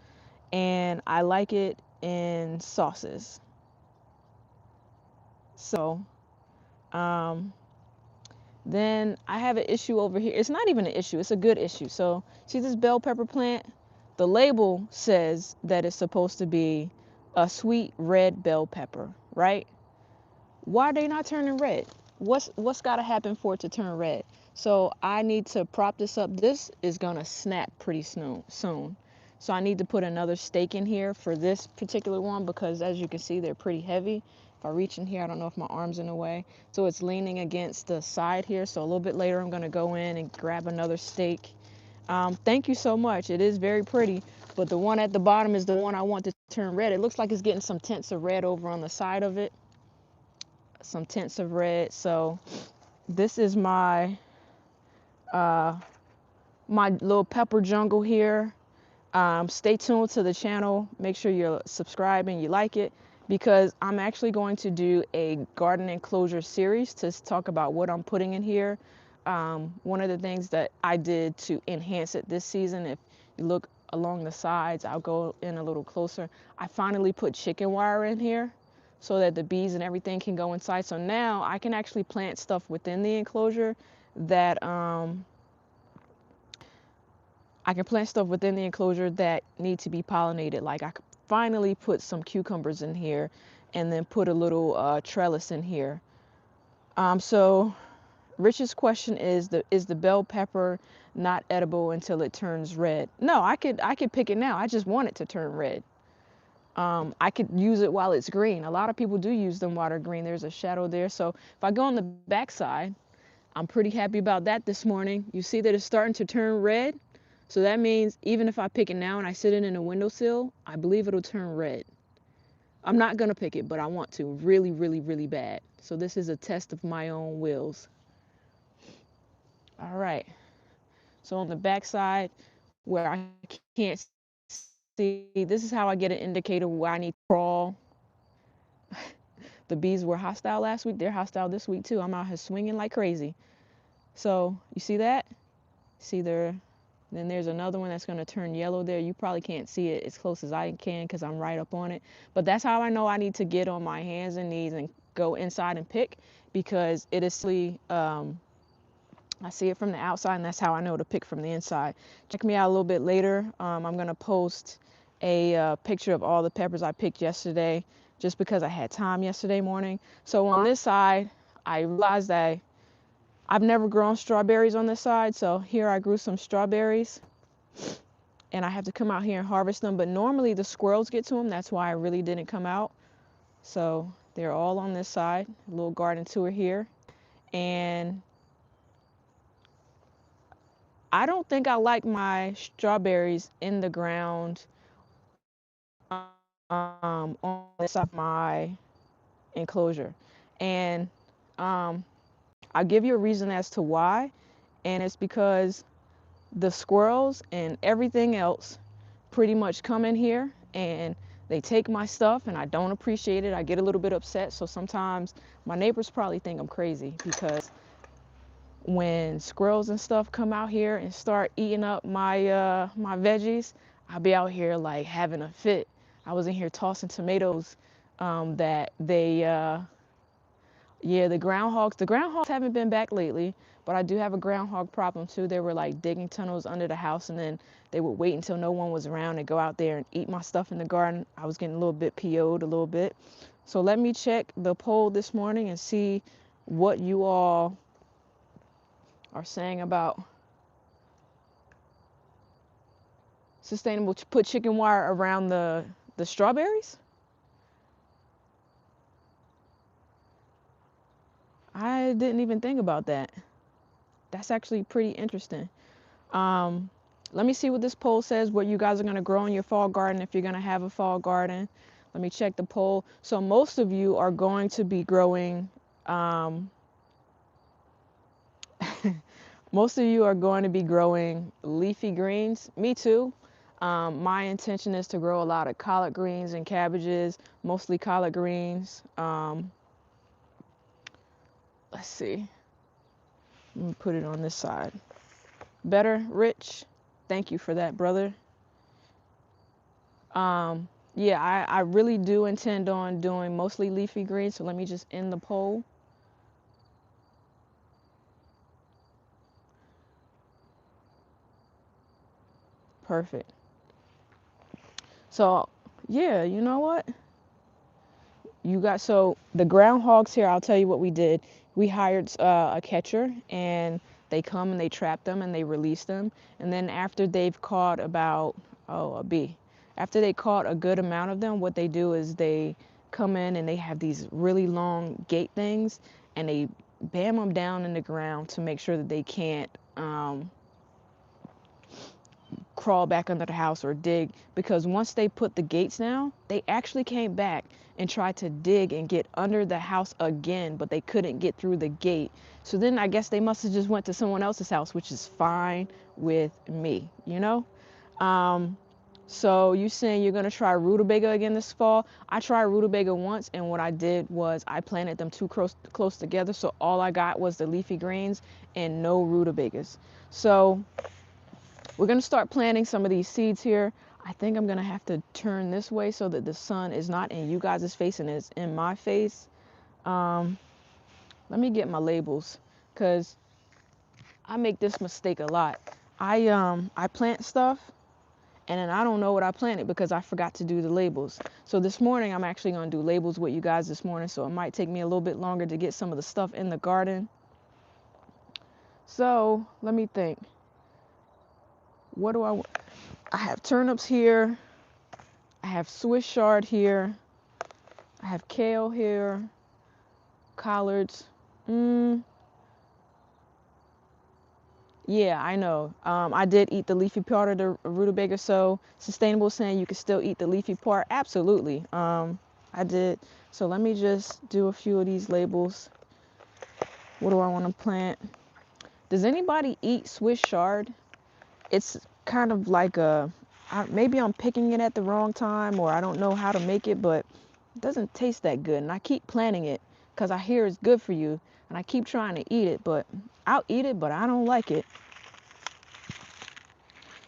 And I like it in sauces. So, then I have an issue over here. It's not even an issue, it's a good issue. So, see this bell pepper plant? The label says that it's supposed to be a sweet red bell pepper, right? Why are they not turning red? What's got to happen for it to turn red? So I need to prop this up. This is gonna snap pretty soon. So I need to put another stake in here for this particular one because as you can see, they're pretty heavy. If I reach in here, I don't know if my arm's in the way. So it's leaning against the side here. So a little bit later, I'm gonna go in and grab another stake. Thank you so much. It is very pretty, but the one at the bottom is the one I want to turn red. It looks like it's getting some tints of red over on the side of it. Some tints of red. So this is my my little pepper jungle here. Stay tuned to the channel. Make sure you're subscribed and you like it because I'm actually going to do a garden enclosure series to talk about what I'm putting in here. One of the things that I did to enhance it this season, if you look along the sides, I'll go in a little closer. I finally put chicken wire in here so that the bees and everything can go inside. So now I can actually plant stuff within the enclosure that need to be pollinated. Like I could finally put some cucumbers in here and then put a little trellis in here. So Rich's question is the bell pepper not edible until it turns red? No, I could pick it now. I just want it to turn red. I could use it while it's green. A lot of people do use them while they're green. There's a shadow there. So if I go on the back side, I'm pretty happy about that this morning. You see that it's starting to turn red. So that means even if I pick it now and I sit it in a windowsill, I believe it'll turn red. I'm not gonna pick it, but I want to really, really, really bad. So this is a test of my own wills. All right. So on the back side where I can't see, this is how I get an indicator where I need to crawl. The bees were hostile last week. They're hostile this week too. I'm out here swinging like crazy. So you see that? See there? Then there's another one that's going to turn yellow there. You probably can't see it as close as I can because I'm right up on it. But that's how I know I need to get on my hands and knees and go inside and pick, because it is I see it from the outside, and that's how I know to pick from the inside. Check me out a little bit later. I'm going to post a picture of all the peppers I picked yesterday, just because I had time yesterday morning. So on this side, I realized that I've never grown strawberries on this side. So here I grew some strawberries, and I have to come out here and harvest them. But normally the squirrels get to them. That's why I really didn't come out. So they're all on this side. A little garden tour here. And I don't think I like my strawberries in the ground on this side of my enclosure. And I'll give you a reason as to why. And it's because the squirrels and everything else pretty much come in here and they take my stuff, and I don't appreciate it. I get a little bit upset. So sometimes my neighbors probably think I'm crazy, because when squirrels and stuff come out here and start eating up my veggies, I'll be out here like having a fit. I was in here tossing tomatoes that they yeah, the groundhogs haven't been back lately, but I do have a groundhog problem too. They were like digging tunnels under the house, and then they would wait until no one was around and go out there and eat my stuff in the garden. I was getting a little bit PO'd a little bit. So let me check the poll this morning and see what you all are saying about sustainable to put chicken wire around the strawberries. I didn't even think about that. That's actually pretty interesting. Um, Let me see what this poll says, what you guys are going to grow in your fall garden, if you're going to have a fall garden. Let me check the poll. So most of you are going to be growing, um, most of you are going to be growing leafy greens. Me too. My intention is to grow a lot of collard greens and cabbages, mostly collard greens. Let's see. Let me put it on this side. Better, Rich? Thank you for that, brother. Yeah, I really do intend on doing mostly leafy greens. So let me just end the poll. Perfect. So, yeah, you know what? So the groundhogs here, I'll tell you what we did. We hired a catcher, and they come and they trap them and they release them. And then after they've caught about, oh, a bee. After they caught a good amount of them, what they do is they come in and they have these really long gate things, and they bam them down in the ground to make sure that they can't crawl back under the house or dig, because once they put the gates down, they actually came back and tried to dig and get under the house again, but they couldn't get through the gate. So then I guess they must have just went to someone else's house, which is fine with me, you know? So you saying you're gonna try rutabaga again this fall? I tried rutabaga once, and what I did was I planted them too close together, so all I got was the leafy greens and no rutabagas. So we're going to start planting some of these seeds here. I think I'm going to have to turn this way so that the sun is not in you guys' face and is in my face. Let me get my labels, because I make this mistake a lot. I plant stuff, and then I don't know what I planted because I forgot to do the labels. So this morning I'm actually going to do labels with you guys this morning, so it might take me a little bit longer to get some of the stuff in the garden. So let me think. What do I have turnips here. I have Swiss chard here. I have kale here. Collards. Yeah, I know. I did eat the leafy part of the rutabaga. So sustainable saying you can still eat the leafy part. Absolutely. I did. So let me just do a few of these labels. What do I want to plant? Does anybody eat Swiss chard? It's kind of like maybe I'm picking it at the wrong time, or I don't know how to make it, but it doesn't taste that good. And I keep planting it because I hear it's good for you, and I keep trying to eat it, but I'll eat it, but I don't like it.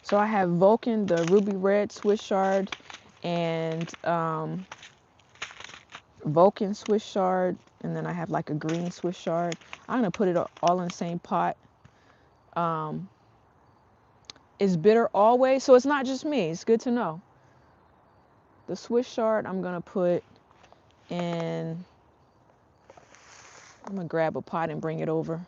So I have Vulcan, the ruby red Swiss chard, and Vulcan Swiss chard, and then I have like a green Swiss chard. I'm gonna put it all in the same pot. It's bitter always, so it's not just me. It's good to know. The Swiss chard I'm gonna put in. I'm gonna grab a pot and bring it over.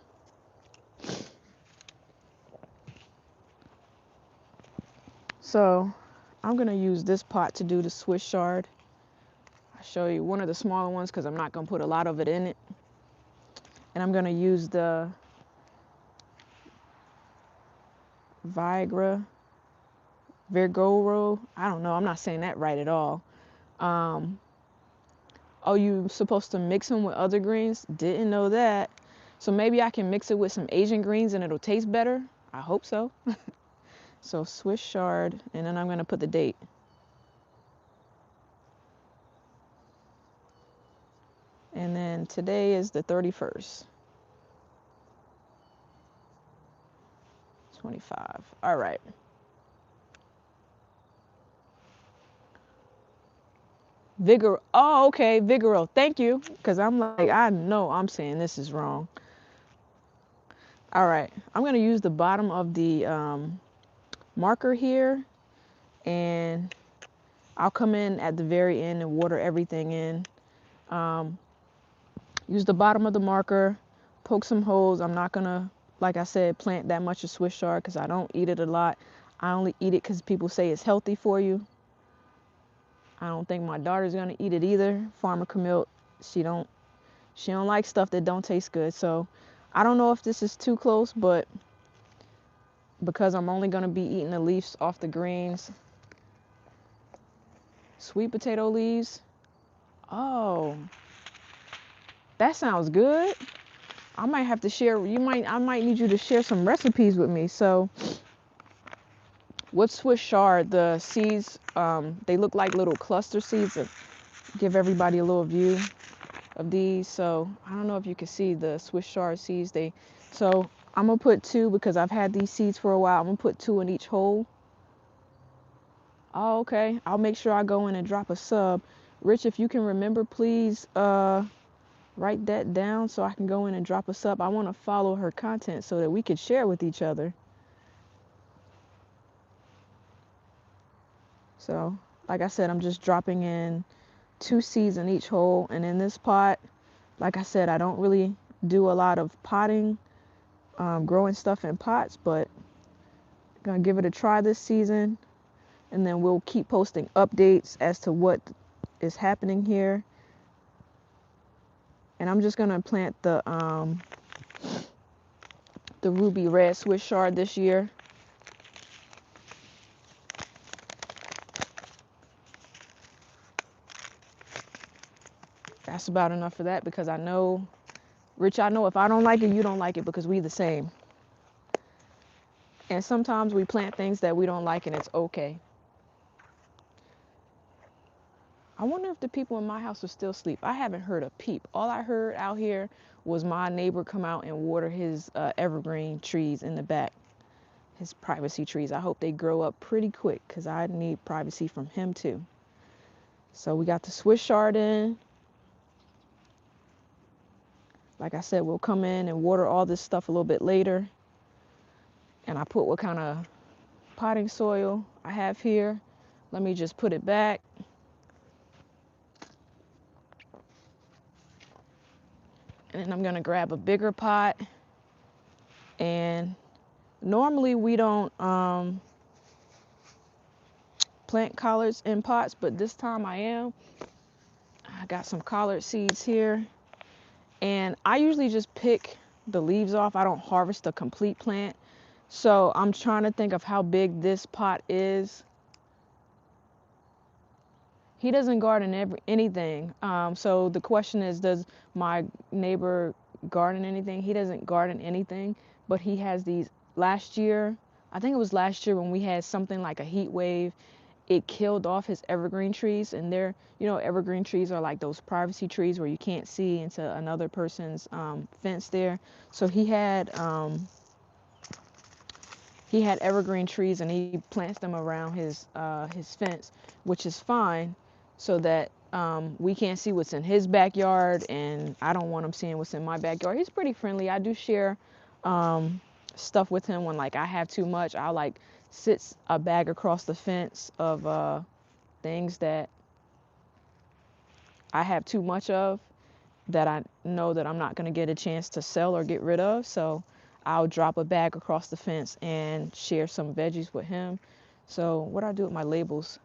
So I'm gonna use this pot to do the Swiss chard. I'll show you one of the smaller ones because I'm not gonna put a lot of it in it. And I'm gonna use the Vigoro. I don't know. I'm not saying that right at all. Oh, you're supposed to mix them with other greens? Didn't know that. So maybe I can mix it with some Asian greens and it'll taste better. I hope so. So Swiss chard, and then I'm gonna put the date. And then today is the 31st. 25. All right. Vigor. Oh, okay. Vigoro. Thank you. Because I'm like, I know I'm saying this is wrong. All right. I'm going to use the bottom of the marker here. And I'll come in at the very end and water everything in. Use the bottom of the marker. Poke some holes. I'm not going to, like I said, plant that much of Swiss chard because I don't eat it a lot. I only eat it because people say it's healthy for you. I don't think my daughter's gonna eat it either. Farmer Camille, she don't like stuff that don't taste good. So I don't know if this is too close, but because I'm only gonna be eating the leaves off the greens. Sweet potato leaves. Oh, that sounds good. I might have to share. I might need you to share some recipes with me. So with Swiss chard, the seeds, they look like little cluster seeds. Give everybody a little view of these. So I don't know if you can see the Swiss chard seeds. So I'm gonna put 2 because I've had these seeds for a while. I'm gonna put 2 in each hole. Oh, okay. I'll make sure I go in and drop a sub. Rich, if you can remember, please write that down so I can go in and drop a sub. I want to follow her content so that we could share with each other. So like I said, I'm just dropping in 2 seeds in each hole. And in this pot, like I said, I don't really do a lot of potting, growing stuff in pots, but I'm gonna give it a try this season, and then we'll keep posting updates as to what is happening here. And I'm just gonna plant the ruby red Swiss chard this year. That's about enough for that because I know, Rich, I know if I don't like it, you don't like it because we the same. And sometimes we plant things that we don't like and it's okay. I wonder if the people in my house are still asleep. I haven't heard a peep. All I heard out here was my neighbor come out and water his evergreen trees in the back, his privacy trees. I hope they grow up pretty quick because I need privacy from him too. So we got the Swiss chard in. Like I said, we'll come in and water all this stuff a little bit later. And I put what kind of potting soil I have here. Let me just put it back. And then I'm gonna grab a bigger pot. And normally we don't plant collards in pots, but this time I am. I got some collard seeds here. And I usually just pick the leaves off. I don't harvest the complete plant. So I'm trying to think of how big this pot is. He doesn't garden anything. So the question is, does my neighbor garden anything? He doesn't garden anything, but he has these. Last year, I think it was last year when we had something like a heat wave, it killed off his evergreen trees. And they're, evergreen trees are like those privacy trees where you can't see into another person's fence there. So he had he had evergreen trees and he plants them around his fence, which is fine, so that we can't see what's in his backyard, and I don't want him seeing what's in my backyard. He's pretty friendly. I do share stuff with him when like I have too much. I'll like sit a bag across the fence of things that I have too much of, that I know that I'm not going to get a chance to sell or get rid of. So I'll drop a bag across the fence and share some veggies with him. So what I do with my labels,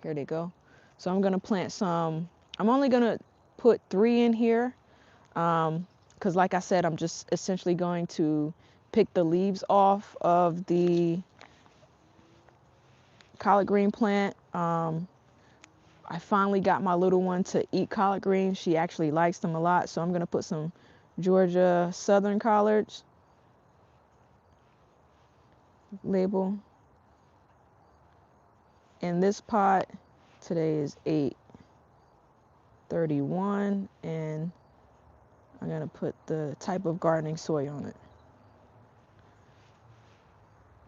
here they go. So I'm going to plant some, I'm only going to put 3 in here because like I said, I'm just essentially going to pick the leaves off of the collard green plant. I finally got my little one to eat collard greens. She actually likes them a lot. So I'm going to put some Georgia Southern collards. Label. In this pot, today is 8/31, and I'm going to put the type of gardening soy on it.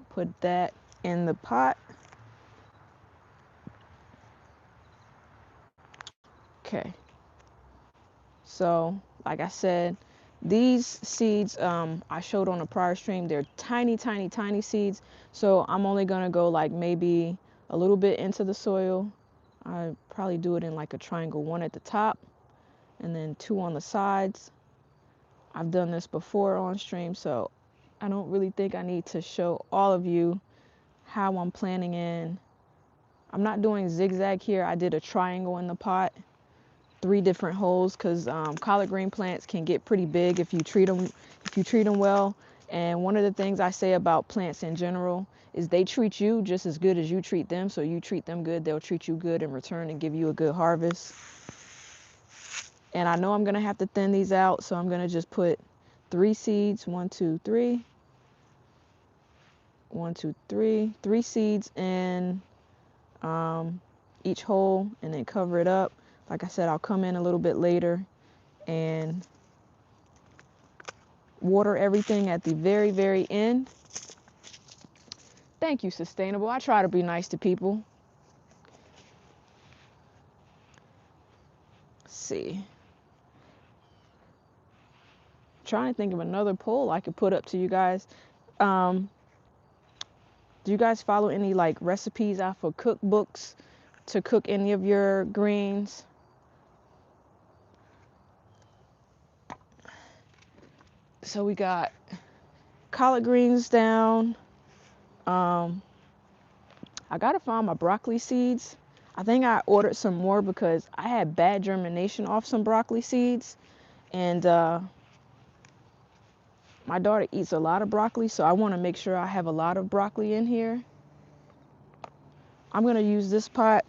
Put that in the pot. Okay. So, like I said, these seeds I showed on a prior stream, they're tiny, tiny, tiny seeds. So I'm only going to go like maybe a little bit into the soil. I probably do it in like a triangle, 1 at the top and then 2 on the sides. I've done this before on stream, so I don't really think I need to show all of you how I'm planting in. I'm not doing zigzag here. I did a triangle in the pot, 3 different holes, because collard green plants can get pretty big if you treat them well. And one of the things I say about plants in general is they treat you just as good as you treat them. So you treat them good, they'll treat you good in return and give you a good harvest. And I know I'm going to have to thin these out, so I'm going to just put 3 seeds, 1, 2, 3, 1, 2, 3, 3 seeds in each hole, and then cover it up. Like I said, I'll come in a little bit later and water everything at the very, very end. Thank you, Sustainable. I try to be nice to people. Let's see. Trying to think of another poll I could put up to you guys. Do you guys follow any like recipes out for cookbooks to cook any of your greens? So we got collard greens down. I gotta find my broccoli seeds. I think I ordered some more because I had bad germination off some broccoli seeds, and my daughter eats a lot of broccoli, so I want to make sure I have a lot of broccoli in here. I'm gonna use this pot.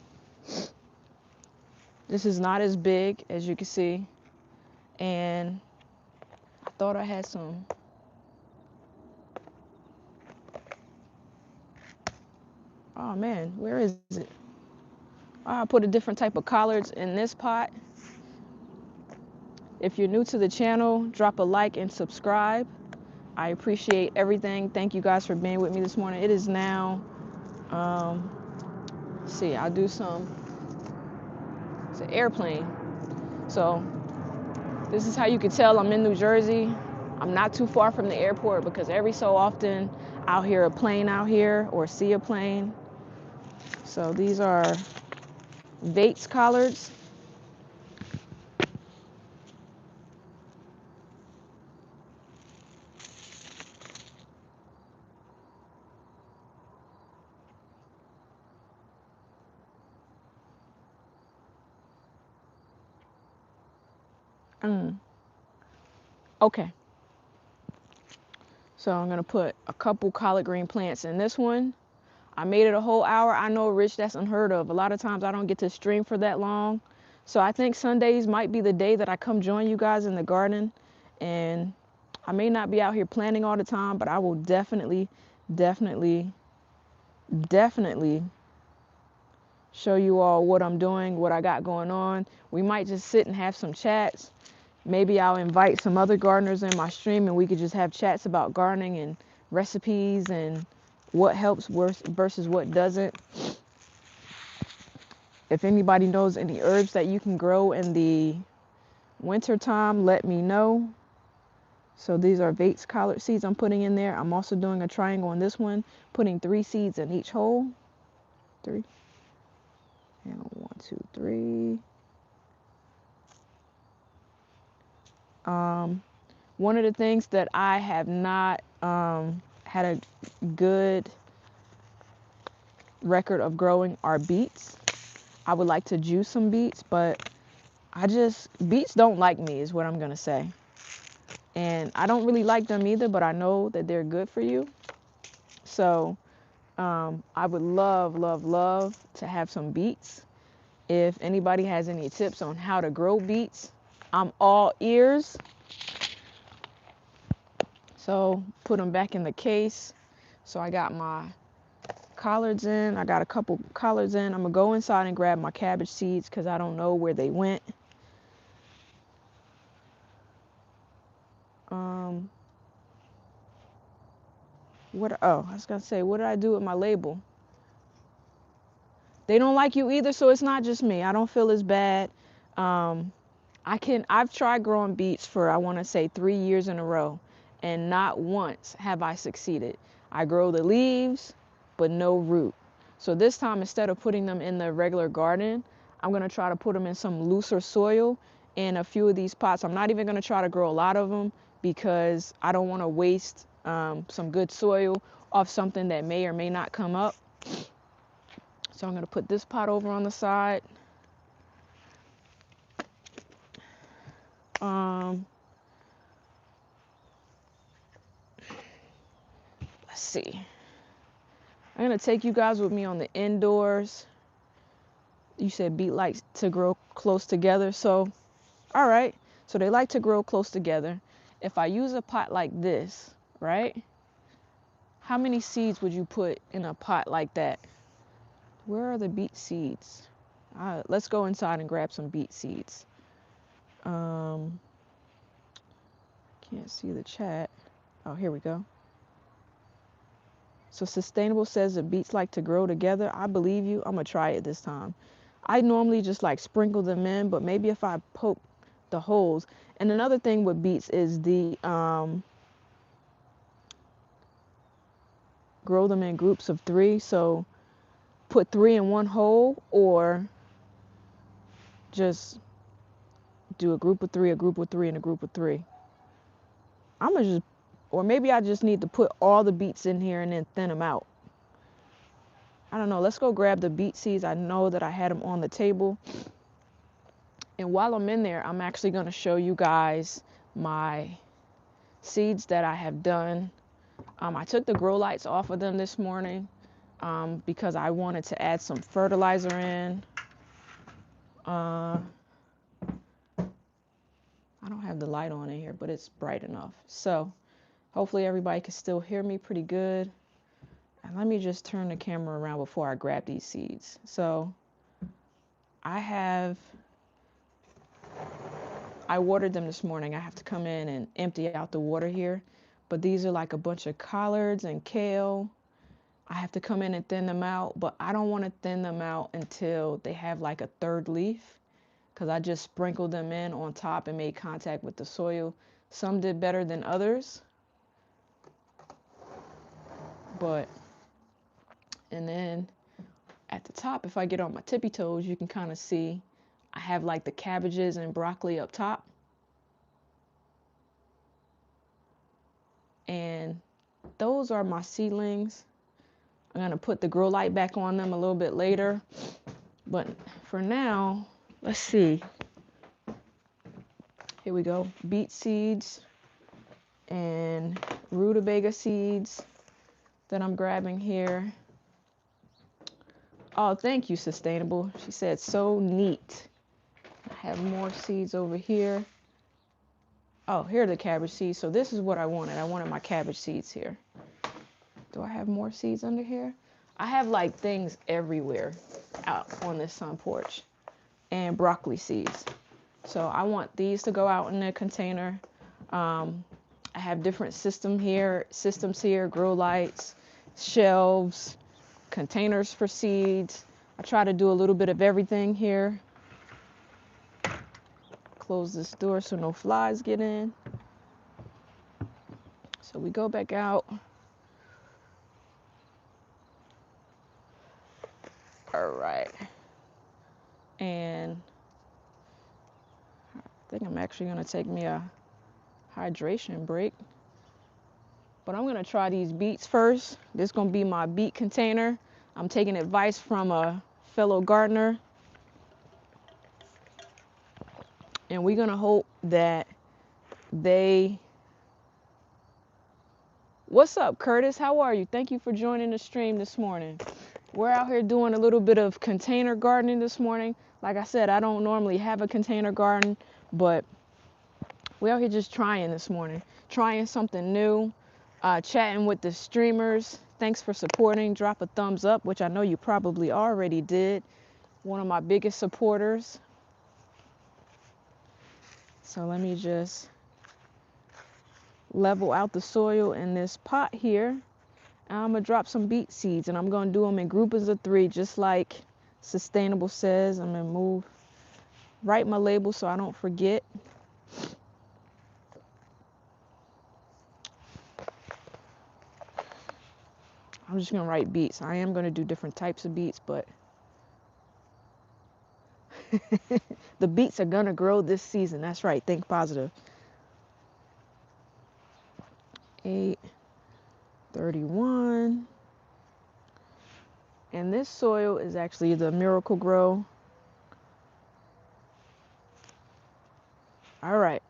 This is not as big as you can see, and I thought I had some. Oh man, where is it? I put a different type of collards in this pot. If you're new to the channel, drop a like and subscribe. I appreciate everything. Thank you guys for being with me this morning. It is now, let's see, I'll do some, it's an airplane. So this is how you can tell I'm in New Jersey. I'm not too far from the airport because every so often I'll hear a plane out here or see a plane. So these are Vates collards. Okay. So I'm gonna put a couple collard green plants in this one. I made it a whole hour. I know, Rich, that's unheard of. A lot of times I don't get to stream for that long. So I think Sundays might be the day that I come join you guys in the garden. And I may not be out here planting all the time, but I will definitely, definitely, definitely show you all what I'm doing, what I got going on. We might just sit and have some chats. Maybe I'll invite some other gardeners in my stream and we could just have chats about gardening and recipes and what helps versus what doesn't. If anybody knows any herbs that you can grow in the winter time, let me know. So these are Vates collard seeds I'm putting in there. I'm also doing a triangle on this one, putting 3 seeds in each hole. 3. And 1, 2, 3. One of the things that I have not had a good record of growing are beets. I would like to juice some beets, but beets don't like me is what I'm going to say. And I don't really like them either, but I know that they're good for you. So I would love, love, love to have some beets. If anybody has any tips on how to grow beets, I'm all ears. So put them back in the case. So I got my collards in. I got a couple collards in. I'm going to go inside and grab my cabbage seeds because I don't know where they went. I was going to say, what did I do with my label? They don't like you either, so it's not just me. I don't feel as bad. I've tried growing beets for, I want to say 3 years in a row, and not once have I succeeded. I grow the leaves, but no root. So this time, instead of putting them in the regular garden, I'm going to try to put them in some looser soil in a few of these pots. I'm not even going to try to grow a lot of them because I don't want to waste some good soil off something that may or may not come up. So I'm going to put this pot over on the side. Let's see. I'm going to take you guys with me on the indoors. You said beet likes to grow close together. So, all right. So they like to grow close together. If I use a pot like this, right? How many seeds would you put in a pot like that? Where are the beet seeds? Let's go inside and grab some beet seeds. Can't see the chat. Oh, here we go. So Sustainable says that beets like to grow together. I believe you. I'm going to try it this time. I normally just like sprinkle them in, but maybe if I poke the holes. And another thing with beets is grow them in groups of 3. So put 3 in one hole, or just do a group of 3, a group of 3, and a group of 3. Or maybe I just need to put all the beets in here and then thin them out. I don't know. Let's go grab the beet seeds. I know that I had them on the table. And while I'm in there, I'm actually going to show you guys my seeds that I have done. I took the grow lights off of them this morning because I wanted to add some fertilizer in. I don't have the light on in here, but it's bright enough. So hopefully everybody can still hear me pretty good. And let me just turn the camera around before I grab these seeds. So I watered them this morning. I have to come in and empty out the water here. But these are like a bunch of collards and kale. I have to come in and thin them out, but I don't want to thin them out until they have like a 3rd leaf, because I just sprinkled them in on top and made contact with the soil. Some did better than others. And then at the top, if I get on my tippy toes, you can kind of see I have like the cabbages and broccoli up top. And those are my seedlings. I'm going to put the grow light back on them a little bit later. But for now, let's see. Here we go. Beet seeds and rutabaga seeds that I'm grabbing here. Oh, thank you, Sustainable. She said, so neat. I have more seeds over here. Oh, here are the cabbage seeds. So this is what I wanted. I wanted my cabbage seeds here. Do I have more seeds under here? I have like things everywhere out on this sun porch. And broccoli seeds. So I want these to go out in a container. I have different systems here, grow lights, shelves, containers for seeds. I try to do a little bit of everything here. Close this door so no flies get in. So we go back out. All right. And I think I'm actually going to take me a hydration break. But I'm going to try these beets first. This is going to be my beet container. I'm taking advice from a fellow gardener. And we're going to hope that they... What's up, Curtis? How are you? Thank you for joining the stream this morning. We're out here doing a little bit of container gardening this morning. Like I said, I don't normally have a container garden, but we're out here just trying this morning. Trying something new, chatting with the streamers. Thanks for supporting. Drop a thumbs up, which I know you probably already did. One of my biggest supporters. So let me just level out the soil in this pot here. I'm going to drop some beet seeds, and I'm going to do them in groups of 3, just like Sustainable says. I'm going to write my label so I don't forget. I'm just going to write beets. I am going to do different types of beets, but the beets are going to grow this season. That's right. Think positive. 831. And this soil is actually the Miracle Grow. All right.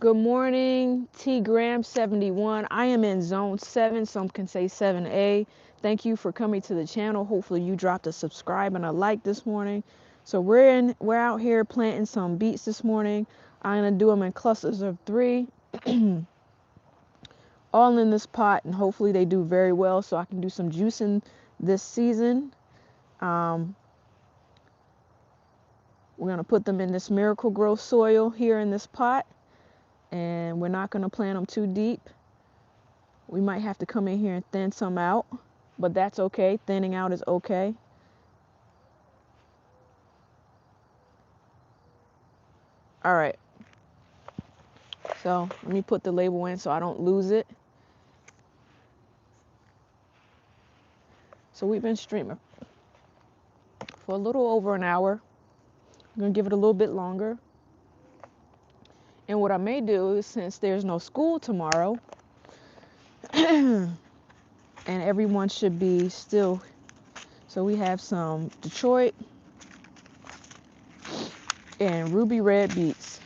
Good morning, T Graham 71. I am in zone 7. Some can say 7A. Thank you for coming to the channel. Hopefully you dropped a subscribe and a like this morning. So we're out here planting some beets this morning. I'm gonna do them in clusters of 3. All in this pot, and hopefully they do very well so I can do some juicing this season. We're gonna put them in this Miracle Grow soil here in this pot. And we're not going to plant them too deep. We might have to come in here and thin some out, but that's okay. Thinning out is okay. All right. So let me put the label in so I don't lose it. So we've been streaming for a little over an hour. I'm going to give it a little bit longer. And what I may do is, since there's no school tomorrow, and everyone should be still, so we have some Detroit and ruby red beets.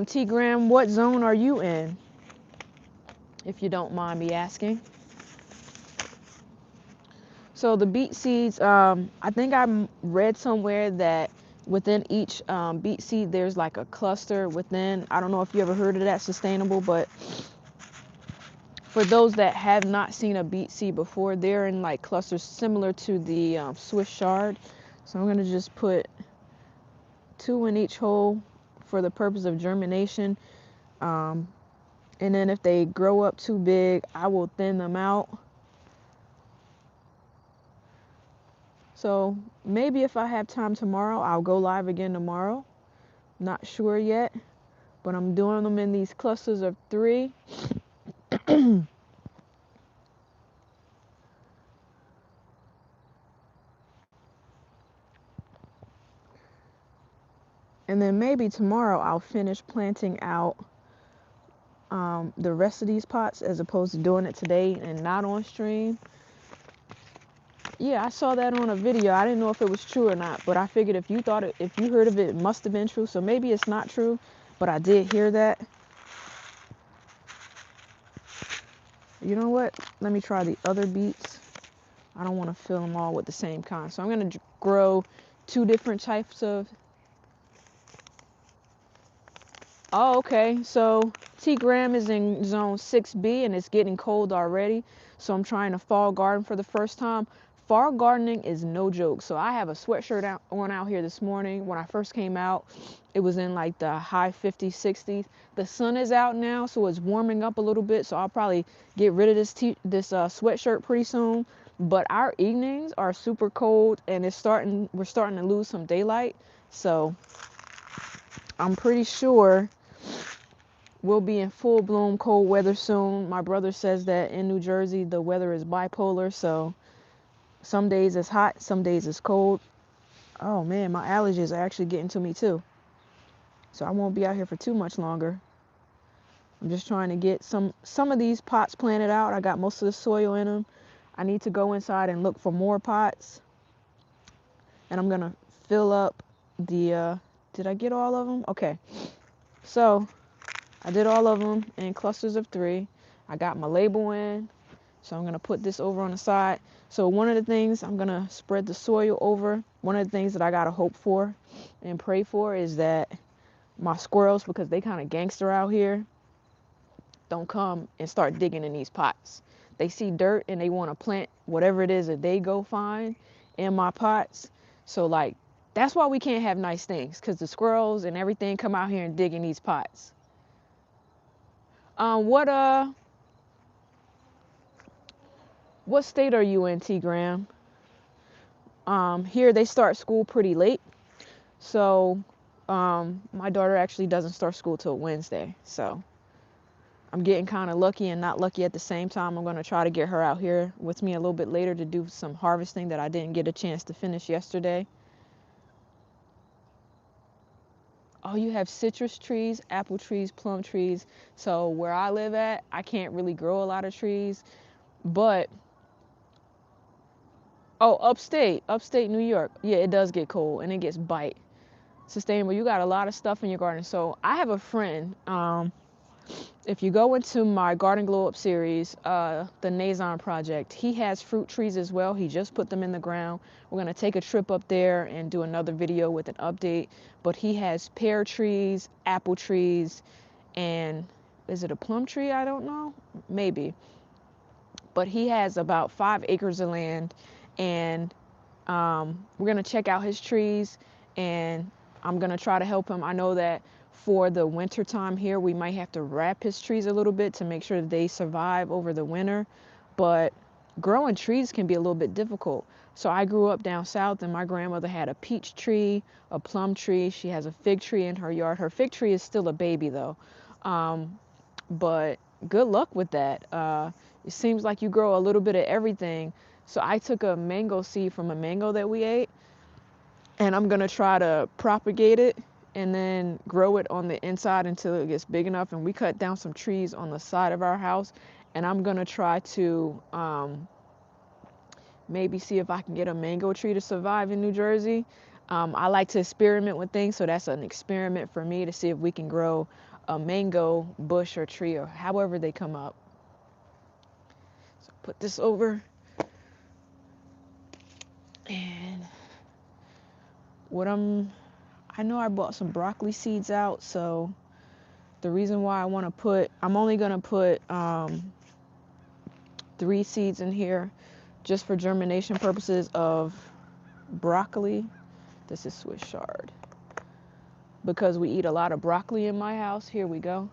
T Graham, what zone are you in? If you don't mind me asking. So the beet seeds, I think I read somewhere that within each beet seed, there's like a cluster within. I don't know if you ever heard of that, Sustainable, but for those that have not seen a beet seed before, they're in like clusters similar to the Swiss chard. So I'm going to just put 2 in each hole for the purpose of germination. And then if they grow up too big, I will thin them out. So maybe if I have time tomorrow, I'll go live again tomorrow. Not sure yet, but I'm doing them in these clusters of 3. And then maybe tomorrow I'll finish planting out the rest of these pots, as opposed to doing it today and not on stream. Yeah, I saw that on a video. I didn't know if it was true or not, but I figured if you heard of it, it must have been true. So maybe it's not true, but I did hear that. You know what? Let me try the other beets. I don't want to fill them all with the same kind. So I'm going to grow 2 different types of... Oh, okay. So T Graham is in zone 6B, and it's getting cold already. So I'm trying to fall garden for the first time. Fall gardening is no joke. So I have a sweatshirt on out here this morning. When I first came out, it was in like the high 50s, 60s. The sun is out now, so it's warming up a little bit. So I'll probably get rid of this sweatshirt pretty soon. But our evenings are super cold, and we're starting to lose some daylight. So I'm pretty sure we'll be in full bloom cold weather soon. My brother says that in New Jersey the weather is bipolar, so some days it's hot, some days it's cold. Oh man, my allergies are actually getting to me too. So I won't be out here for too much longer. I'm just trying to get some of these pots planted out. I got most of the soil in them. I need to go inside and look for more pots. And I'm gonna fill up the, did I get all of them? Okay. So I did all of them in clusters of 3. I got my label in. So I'm gonna put this over on the side. So one of the things I'm gonna spread the soil over. One of the things that I gotta hope for and pray for is that my squirrels, because they kind of gangster out here, don't come and start digging in these pots. They see dirt and they want to plant whatever it is that they go find in my pots. So like, that's why we can't have nice things, because the squirrels and everything come out here and dig in these pots. What state are you in, T Graham? Here they start school pretty late. So my daughter actually doesn't start school till Wednesday. So I'm getting kind of lucky and not lucky at the same time. I'm going to try to get her out here with me a little bit later to do some harvesting that I didn't get a chance to finish yesterday. Oh, you have citrus trees, apple trees, plum trees. So where I live at, I can't really grow a lot of trees. But, oh, upstate New York. Yeah, it does get cold and it gets bite. Sustainable. You got a lot of stuff in your garden. So I have a friend. If you go into my Garden Glow Up series, the Nazon Project, he has fruit trees as well. He just put them in the ground. We're going to take a trip up there and do another video with an update. But he has pear trees, apple trees, and is it a plum tree? I don't know. Maybe. But he has about 5 acres of land, and we're going to check out his trees, and I'm going to try to help him. I know that for the winter time here, we might have to wrap his trees a little bit to make sure that they survive over the winter. But growing trees can be a little bit difficult. So I grew up down south, and my grandmother had a peach tree, a plum tree. She has a fig tree in her yard. Her fig tree is still a baby though. But good luck with that. It seems like you grow a little bit of everything. So I took a mango seed from a mango that we ate, and I'm gonna try to propagate it and then grow it on the inside until it gets big enough. And we cut down some trees on the side of our house, and I'm gonna try to maybe see if I can get a mango tree to survive in New Jersey. I like to experiment with things, so that's an experiment for me to see if we can grow a mango bush or tree or however they come up. So put this over. And I know I bought some broccoli seeds out, so the reason why I'm only gonna put 3 seeds in here just for germination purposes of broccoli. This is Swiss chard. Because we eat a lot of broccoli in my house. Here we go.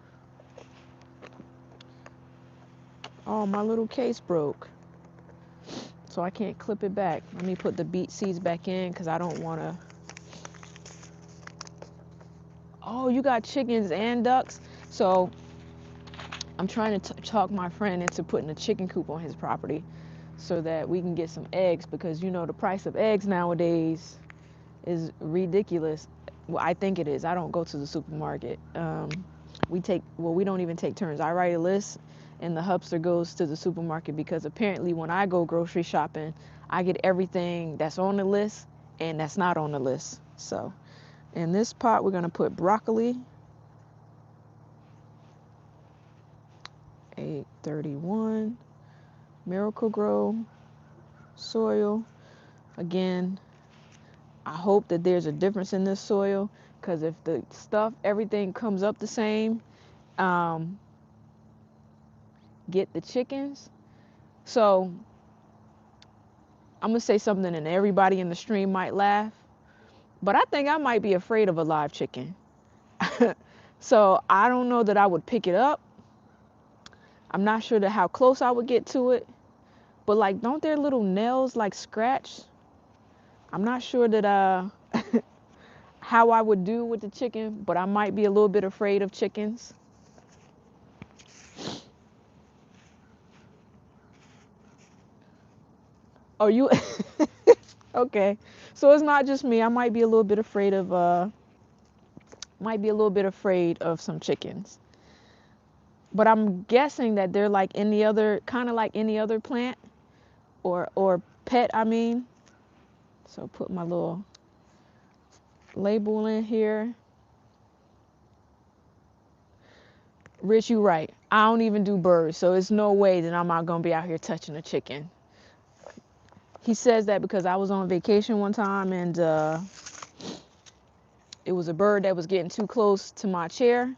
Oh, my little case broke, so I can't clip it back. Let me put the beet seeds back in because I don't want to. Oh, you got chickens and ducks? So I'm trying to talk my friend into putting a chicken coop on his property so that we can get some eggs, because you know the price of eggs nowadays is ridiculous. Well, I think it is. I don't go to the supermarket. We don't even take turns. I write a list and the hubster goes to the supermarket, because apparently when I go grocery shopping, I get everything that's on the list and that's not on the list. So in this pot, we're going to put broccoli, 831, Miracle-Gro soil. Again, I hope that there's a difference in this soil, because if everything comes up the same, get the chickens. So I'm gonna say something and everybody in the stream might laugh, but I think I might be afraid of a live chicken. So I don't know that I would pick it up. I'm not sure that how close I would get to it, but like, don't their little nails like scratch? I'm not sure that how I would do with the chicken, but I might be a little bit afraid of chickens. Oh, you okay. So it's not just me. I might be a little bit afraid of some chickens. But I'm guessing that they're like any other, kind of like any other plant or pet, I mean. So put my little label in here. Rich, you right. I don't even do birds, so it's no way that I'm not gonna be out here touching a chicken. He says that because I was on vacation one time and it was a bird that was getting too close to my chair,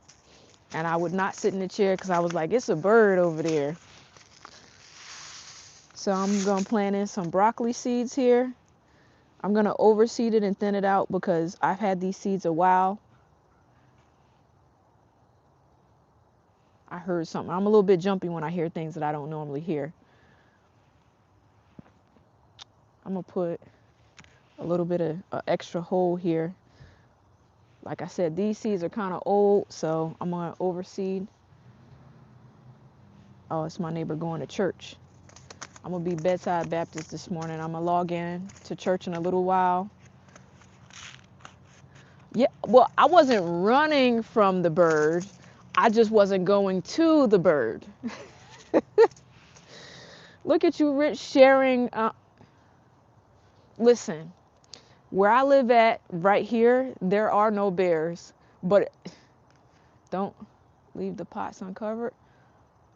and I would not sit in the chair because I was like, it's a bird over there. So I'm gonna plant in some broccoli seeds here. I'm gonna overseed it and thin it out because I've had these seeds a while. I heard something. I'm a little bit jumpy when I hear things that I don't normally hear. I'm gonna put a little bit of extra hole here. Like I said, these seeds are kind of old, so I'm gonna overseed. Oh, it's my neighbor going to church. I'm gonna be bedside Baptist this morning. I'm gonna log in to church in a little while. Yeah, well, I wasn't running from the bird. I just wasn't going to the bird. Look at you, Rich, sharing. Listen, where I live at right here, there are no bears, but don't leave the pots uncovered.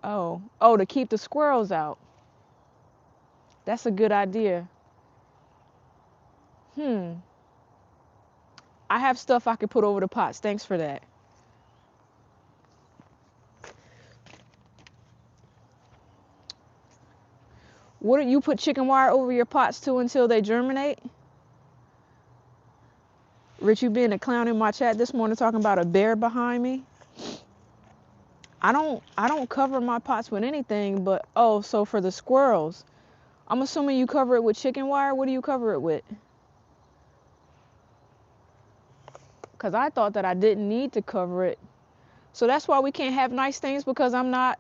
Oh, to keep the squirrels out. That's a good idea. I have stuff I could put over the pots. Thanks for that. What do you put chicken wire over your pots too until they germinate? Rich, you being a clown in my chat this morning talking about a bear behind me. I don't cover my pots with anything, but so for the squirrels, I'm assuming you cover it with chicken wire. What do you cover it with? Because I thought that I didn't need to cover it. So that's why we can't have nice things, because I'm not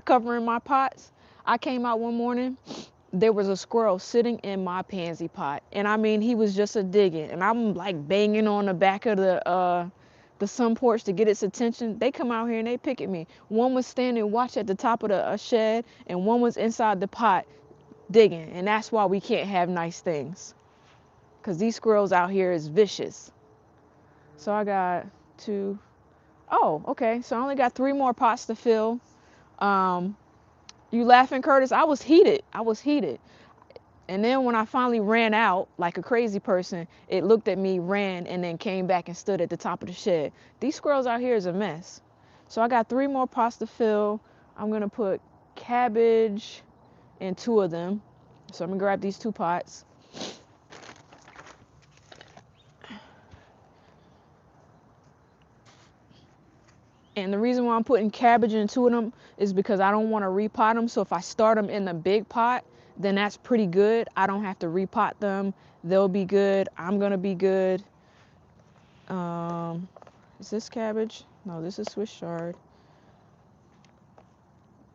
covering my pots. I came out one morning, there was a squirrel sitting in my pansy pot, and I mean, he was just a digging, and I'm like banging on the back of the sun porch to get its attention. They come out here and they pick at me. One was standing watch at the top of the shed, and one was inside the pot digging. And that's why we can't have nice things, because these squirrels out here is vicious. So I got two. Oh, okay. So I only got 3 more pots to fill. You laughing, Curtis? I was heated. And then when I finally ran out like a crazy person, it looked at me, ran, and then came back and stood at the top of the shed. These squirrels out here is a mess. So I got 3 more pots to fill. I'm gonna put cabbage in 2 of them. So I'm gonna grab these 2 pots. And the reason why I'm putting cabbage in 2 of them is because I don't want to repot them. So if I start them in the big pot, then that's pretty good. I don't have to repot them. They'll be good. I'm going to be good. Is this cabbage? No, this is Swiss chard.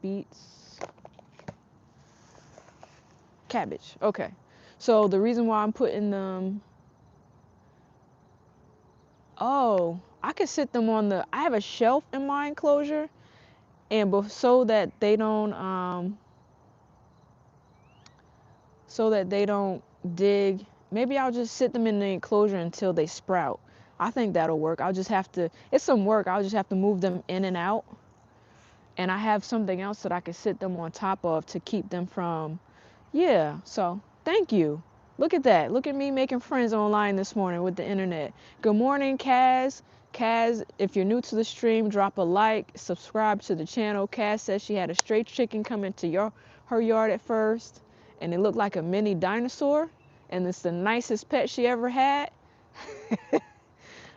Beets. Cabbage. Okay. So the reason why I'm putting them... Oh, I could sit them on the... I have a shelf in my enclosure. And so that they don't... so that they don't dig. Maybe I'll just sit them in the enclosure until they sprout. I think that'll work. I'll just have to, it's some work. I'll just have to move them in and out. And I have something else that I can sit them on top of to keep them from, yeah. So thank you. Look at that. Look at me making friends online this morning with the internet. Good morning, Kaz. Kaz, if you're new to the stream, drop a like, subscribe to the channel. Kaz says she had a stray chicken come into her yard at first. and it looked like a mini dinosaur, and it's the nicest pet she ever had.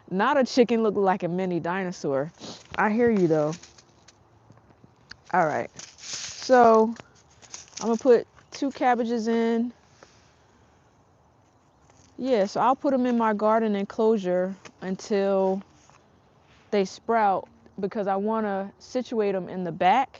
Not a chicken look like a mini dinosaur. I hear you though. All right, so I'm gonna put 2 cabbages in. Yeah, so I'll put them in my garden enclosure until they sprout, because I want to situate them in the back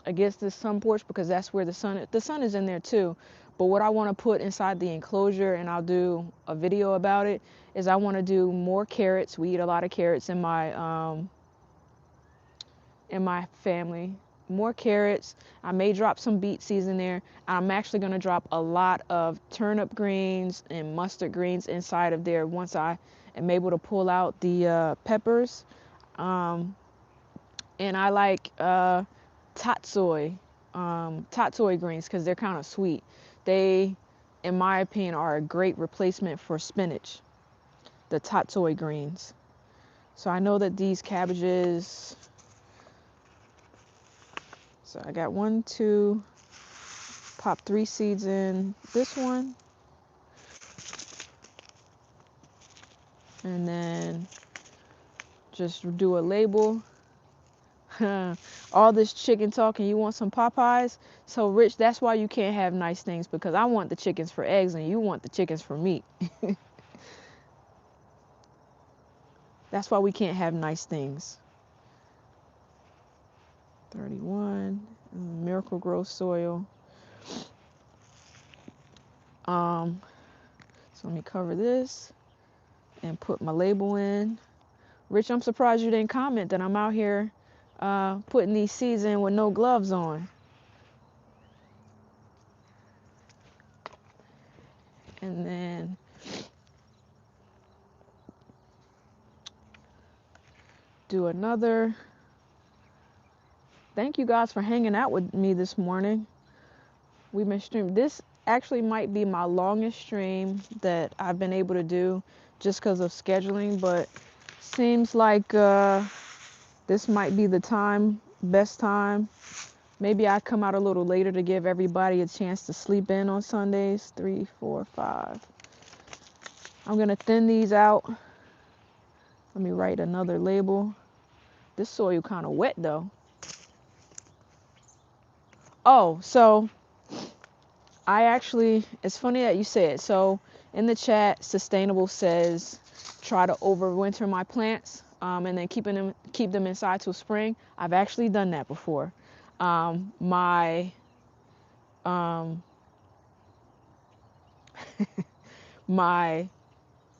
against the sun porch, because that's where the sun is in there too. But what I want to put inside the enclosure, and I'll do a video about it, is I want to do more carrots. We eat a lot of carrots in my family. More carrots. I may drop some beet seeds in there. I'm actually going to drop a lot of turnip greens and mustard greens inside of there once I am able to pull out the peppers. And I like tatsoi greens because they're kind of sweet. They, in my opinion, are a great replacement for spinach, the tatsoi greens. So I know that these cabbages, so I got 1, 2, pop 3 seeds in this one, and then just do a label. All this chicken talk, and you want some Popeyes? So Rich, that's why you can't have nice things, because I want the chickens for eggs and you want the chickens for meat. That's why we can't have nice things. 31, Miracle Grow soil. So let me cover this and put my label in. Rich, I'm surprised you didn't comment that I'm out here putting these seeds in with no gloves on. And then do another. Thank you guys for hanging out with me this morning. We've been streaming. This actually might be my longest stream that I've been able to do just because of scheduling, but seems like this might be the time, best time. Maybe I come out a little later to give everybody a chance to sleep in on Sundays. 3, 4, 5. I'm gonna thin these out. Let me write another label. This soil kind of wet though. Oh, so I actually, it's funny that you say it. So in the chat, Sustainable says, try to overwinter my plants and then keep them inside till spring. I've actually done that before. My my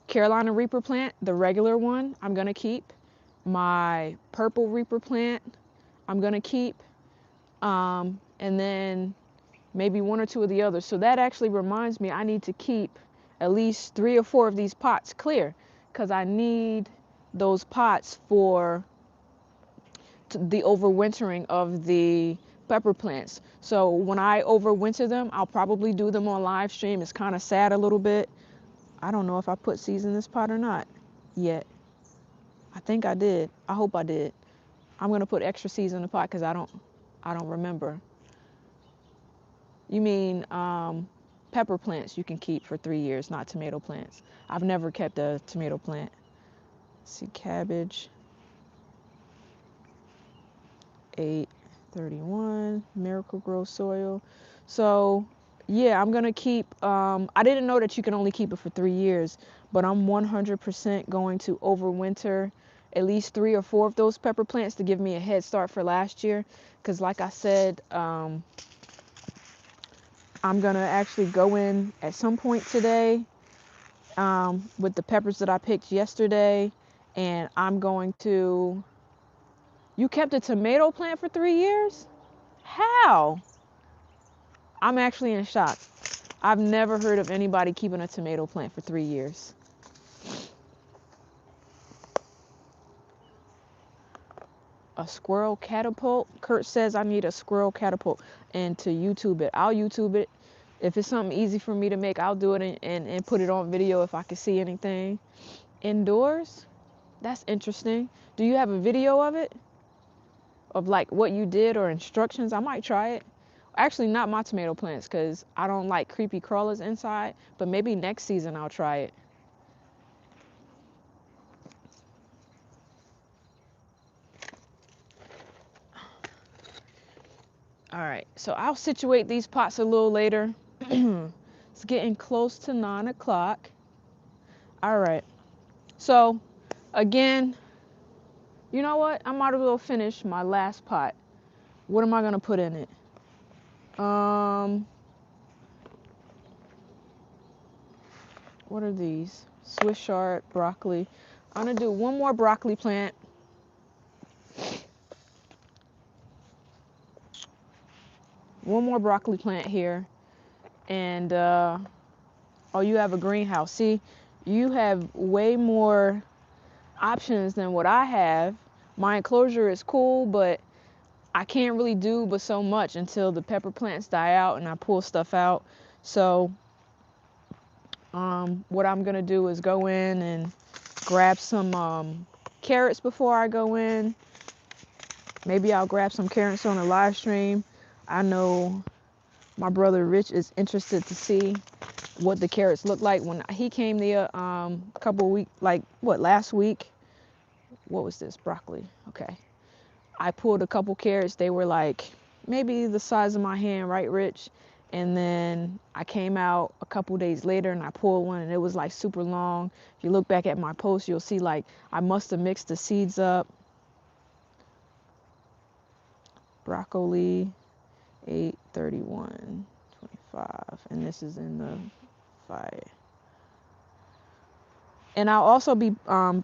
Carolina Reaper plant, the regular one, I'm gonna keep. My purple Reaper plant, I'm gonna keep. And then maybe 1 or 2 of the others. So that actually reminds me, I need to keep at least 3 or 4 of these pots clear, because I need those pots for the overwintering of the pepper plants. So when I overwinter them, I'll probably do them on live stream. It's kind of sad a little bit. I don't know if I put seeds in this pot or not yet. I think I did. I hope I did. I'm gonna put extra seeds in the pot because I don't remember. You mean pepper plants you can keep for 3 years, not tomato plants. I've never kept a tomato plant. Let's see, cabbage. 831, Miracle Grow soil. So yeah, I'm gonna keep, I didn't know that you can only keep it for 3 years, but I'm 100% going to overwinter at least 3 or 4 of those pepper plants to give me a head start for last year. Because like I said, I'm gonna actually go in at some point today with the peppers that I picked yesterday, and I'm going to. You kept a tomato plant for 3 years? How? I'm actually in shock. I've never heard of anybody keeping a tomato plant for 3 years. A squirrel catapult? Kurt says I need a squirrel catapult, and to YouTube it. I'll YouTube it. If it's something easy for me to make, I'll do it and put it on video if I can see anything. Indoors? That's interesting. Do you have a video of it? Of like what you did or instructions? I might try it. Actually, not my tomato plants because I don't like creepy crawlers inside, but maybe next season I'll try it. All right, so I'll situate these pots a little later. It's getting close to 9 o'clock. All right, so again, you know what? I might as well finish my last pot. What am I gonna put in it? What are these? Swiss chard, broccoli. I'm gonna do one more broccoli plant. One more broccoli plant here. And, oh, you have a greenhouse. See, you have way more options than what I have. My enclosure is cool, but I can't really do but so much until the pepper plants die out and I pull stuff out. So, what I'm gonna do is go in and grab some carrots before I go in. Maybe I'll grab some carrots on a live stream. I know my brother Rich is interested to see what the carrots look like. When he came there a couple of weeks, like what, last week? What was this? Broccoli. Okay. I pulled a couple carrots. They were like maybe the size of my hand, right, Rich? And then I came out a couple days later and I pulled one and it was like super long. If you look back at my post, you'll see like I must have mixed the seeds up. Broccoli, 831, 25, and this is in the fire. And I'll also be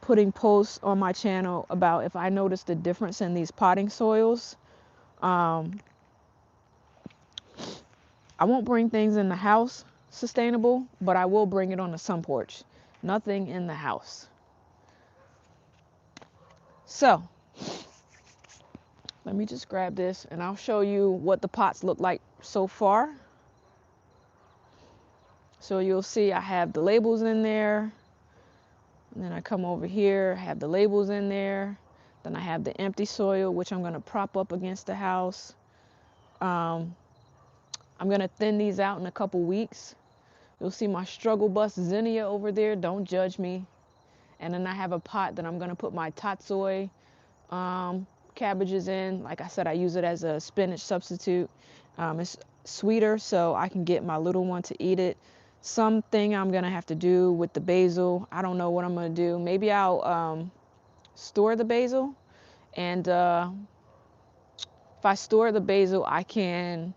putting posts on my channel about if I notice the difference in these potting soils. I won't bring things in the house sustainable, but I will bring it on the sun porch. Nothing in the house. So let me just grab this and I'll show you what the pots look like so far. So you'll see I have the labels in there. And then I come over here, have the labels in there. Then I have the empty soil, which I'm going to prop up against the house. I'm going to thin these out in a couple weeks. You'll see my struggle bus zinnia over there. Don't judge me. And then I have a pot that I'm going to put my tatsoi cabbages in. Like I said, I use it as a spinach substitute. It's sweeter, so I can get my little one to eat it. Something I'm going to have to do with the basil. I don't know what I'm going to do. Maybe I'll store the basil. And if I store the basil, I can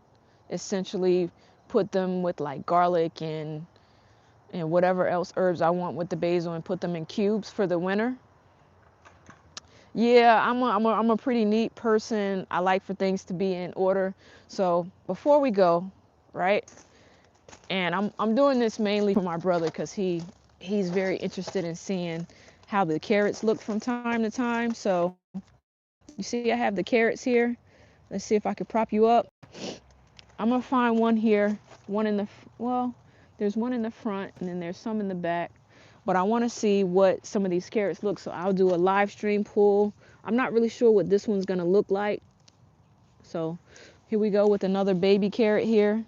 essentially put them with like garlic and whatever else herbs I want with the basil and put them in cubes for the winter. Yeah, I'm a pretty neat person. I like for things to be in order. So before we go, right? And I'm doing this mainly for my brother because he's very interested in seeing how the carrots look from time to time. So you see I have the carrots here. Let's see if I could prop you up. I'm gonna find one here, one in the, well, there's one in the front and then there's some in the back. But I want to see what some of these carrots look. So I'll do a live stream pull. I'm not really sure what this one's gonna look like. So here we go with another baby carrot here.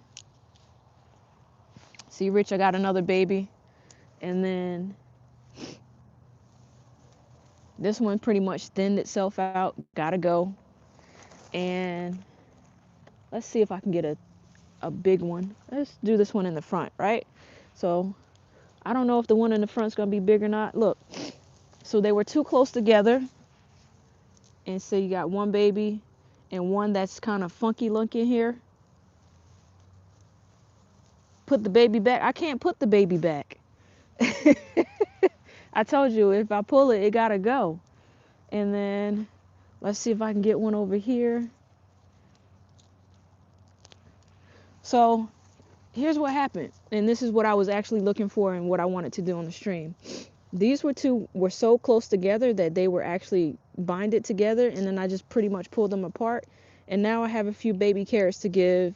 See, Rich, I got another baby. And then this one pretty much thinned itself out. Gotta go. And let's see if I can get a big one. Let's do this one in the front, right? So I don't know if the one in the front is gonna be big or not. Look, so they were too close together. And so you got one baby and one that's kind of funky looking here. Put the baby back. I can't put the baby back. I told you if I pull it, it gotta go. And then let's see if I can get one over here. So here's what happened. And this is what I was actually looking for and what I wanted to do on the stream. These two were so close together that they were actually binded together. And then I just pretty much pulled them apart. And now I have a few baby carrots to give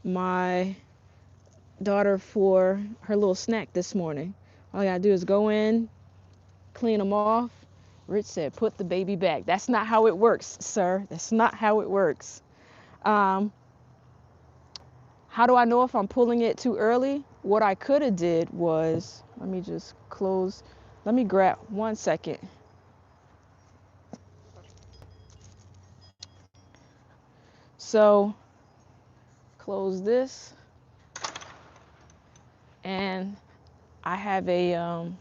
my daughter for her little snack this morning. All I gotta do is go in, clean them off. Rich said, put the baby back. That's not how it works, sir. That's not how it works. How do I know if I'm pulling it too early? What I could have did was, let me just close. Let me grab 1 second. So close this, and I have a, I'll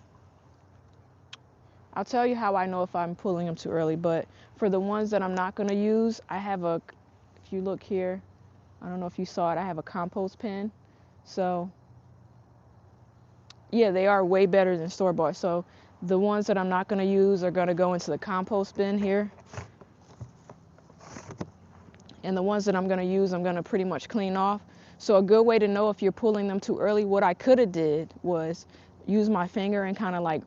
tell you how I know if I'm pulling them too early, but for the ones that I'm not going to use, I have a, if you look here, I don't know if you saw it, I have a compost bin. So yeah, they are way better than store-bought. So the ones that I'm not going to use are going to go into the compost bin here. And the ones that I'm going to use, I'm going to pretty much clean off. So a good way to know if you're pulling them too early, what I could have did was use my finger and kind of like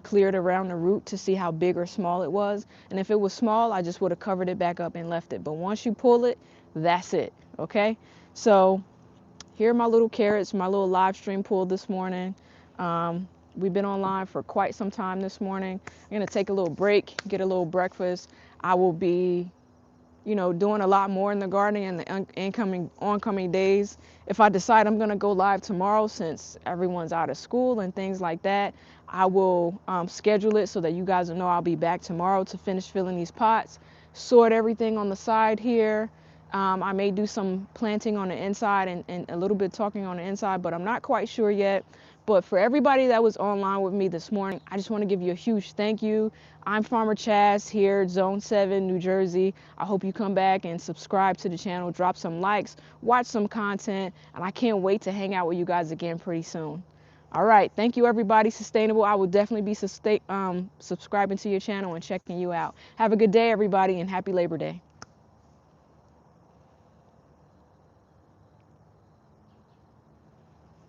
cleared around the root to see how big or small it was. And if it was small, I just would have covered it back up and left it. But once you pull it, that's it. Okay. So here are my little carrots, my little live stream pull this morning. We've been online for quite some time this morning. I'm going to take a little break, get a little breakfast. I will be, doing a lot more in the garden in the oncoming days. If I decide I'm going to go live tomorrow, since everyone's out of school and things like that, I will schedule it so that you guys will know I'll be back tomorrow to finish filling these pots, sort everything on the side here. I may do some planting on the inside and a little bit talking on the inside, but I'm not quite sure yet. But for everybody that was online with me this morning, I just want to give you a huge thank you. I'm Farmer Chaz here at Zone 7, New Jersey. I hope you come back and subscribe to the channel, drop some likes, watch some content, and I can't wait to hang out with you guys again pretty soon. All right, thank you everybody. Sustainable. I will definitely be subscribing to your channel and checking you out. Have a good day everybody, and happy Labor Day.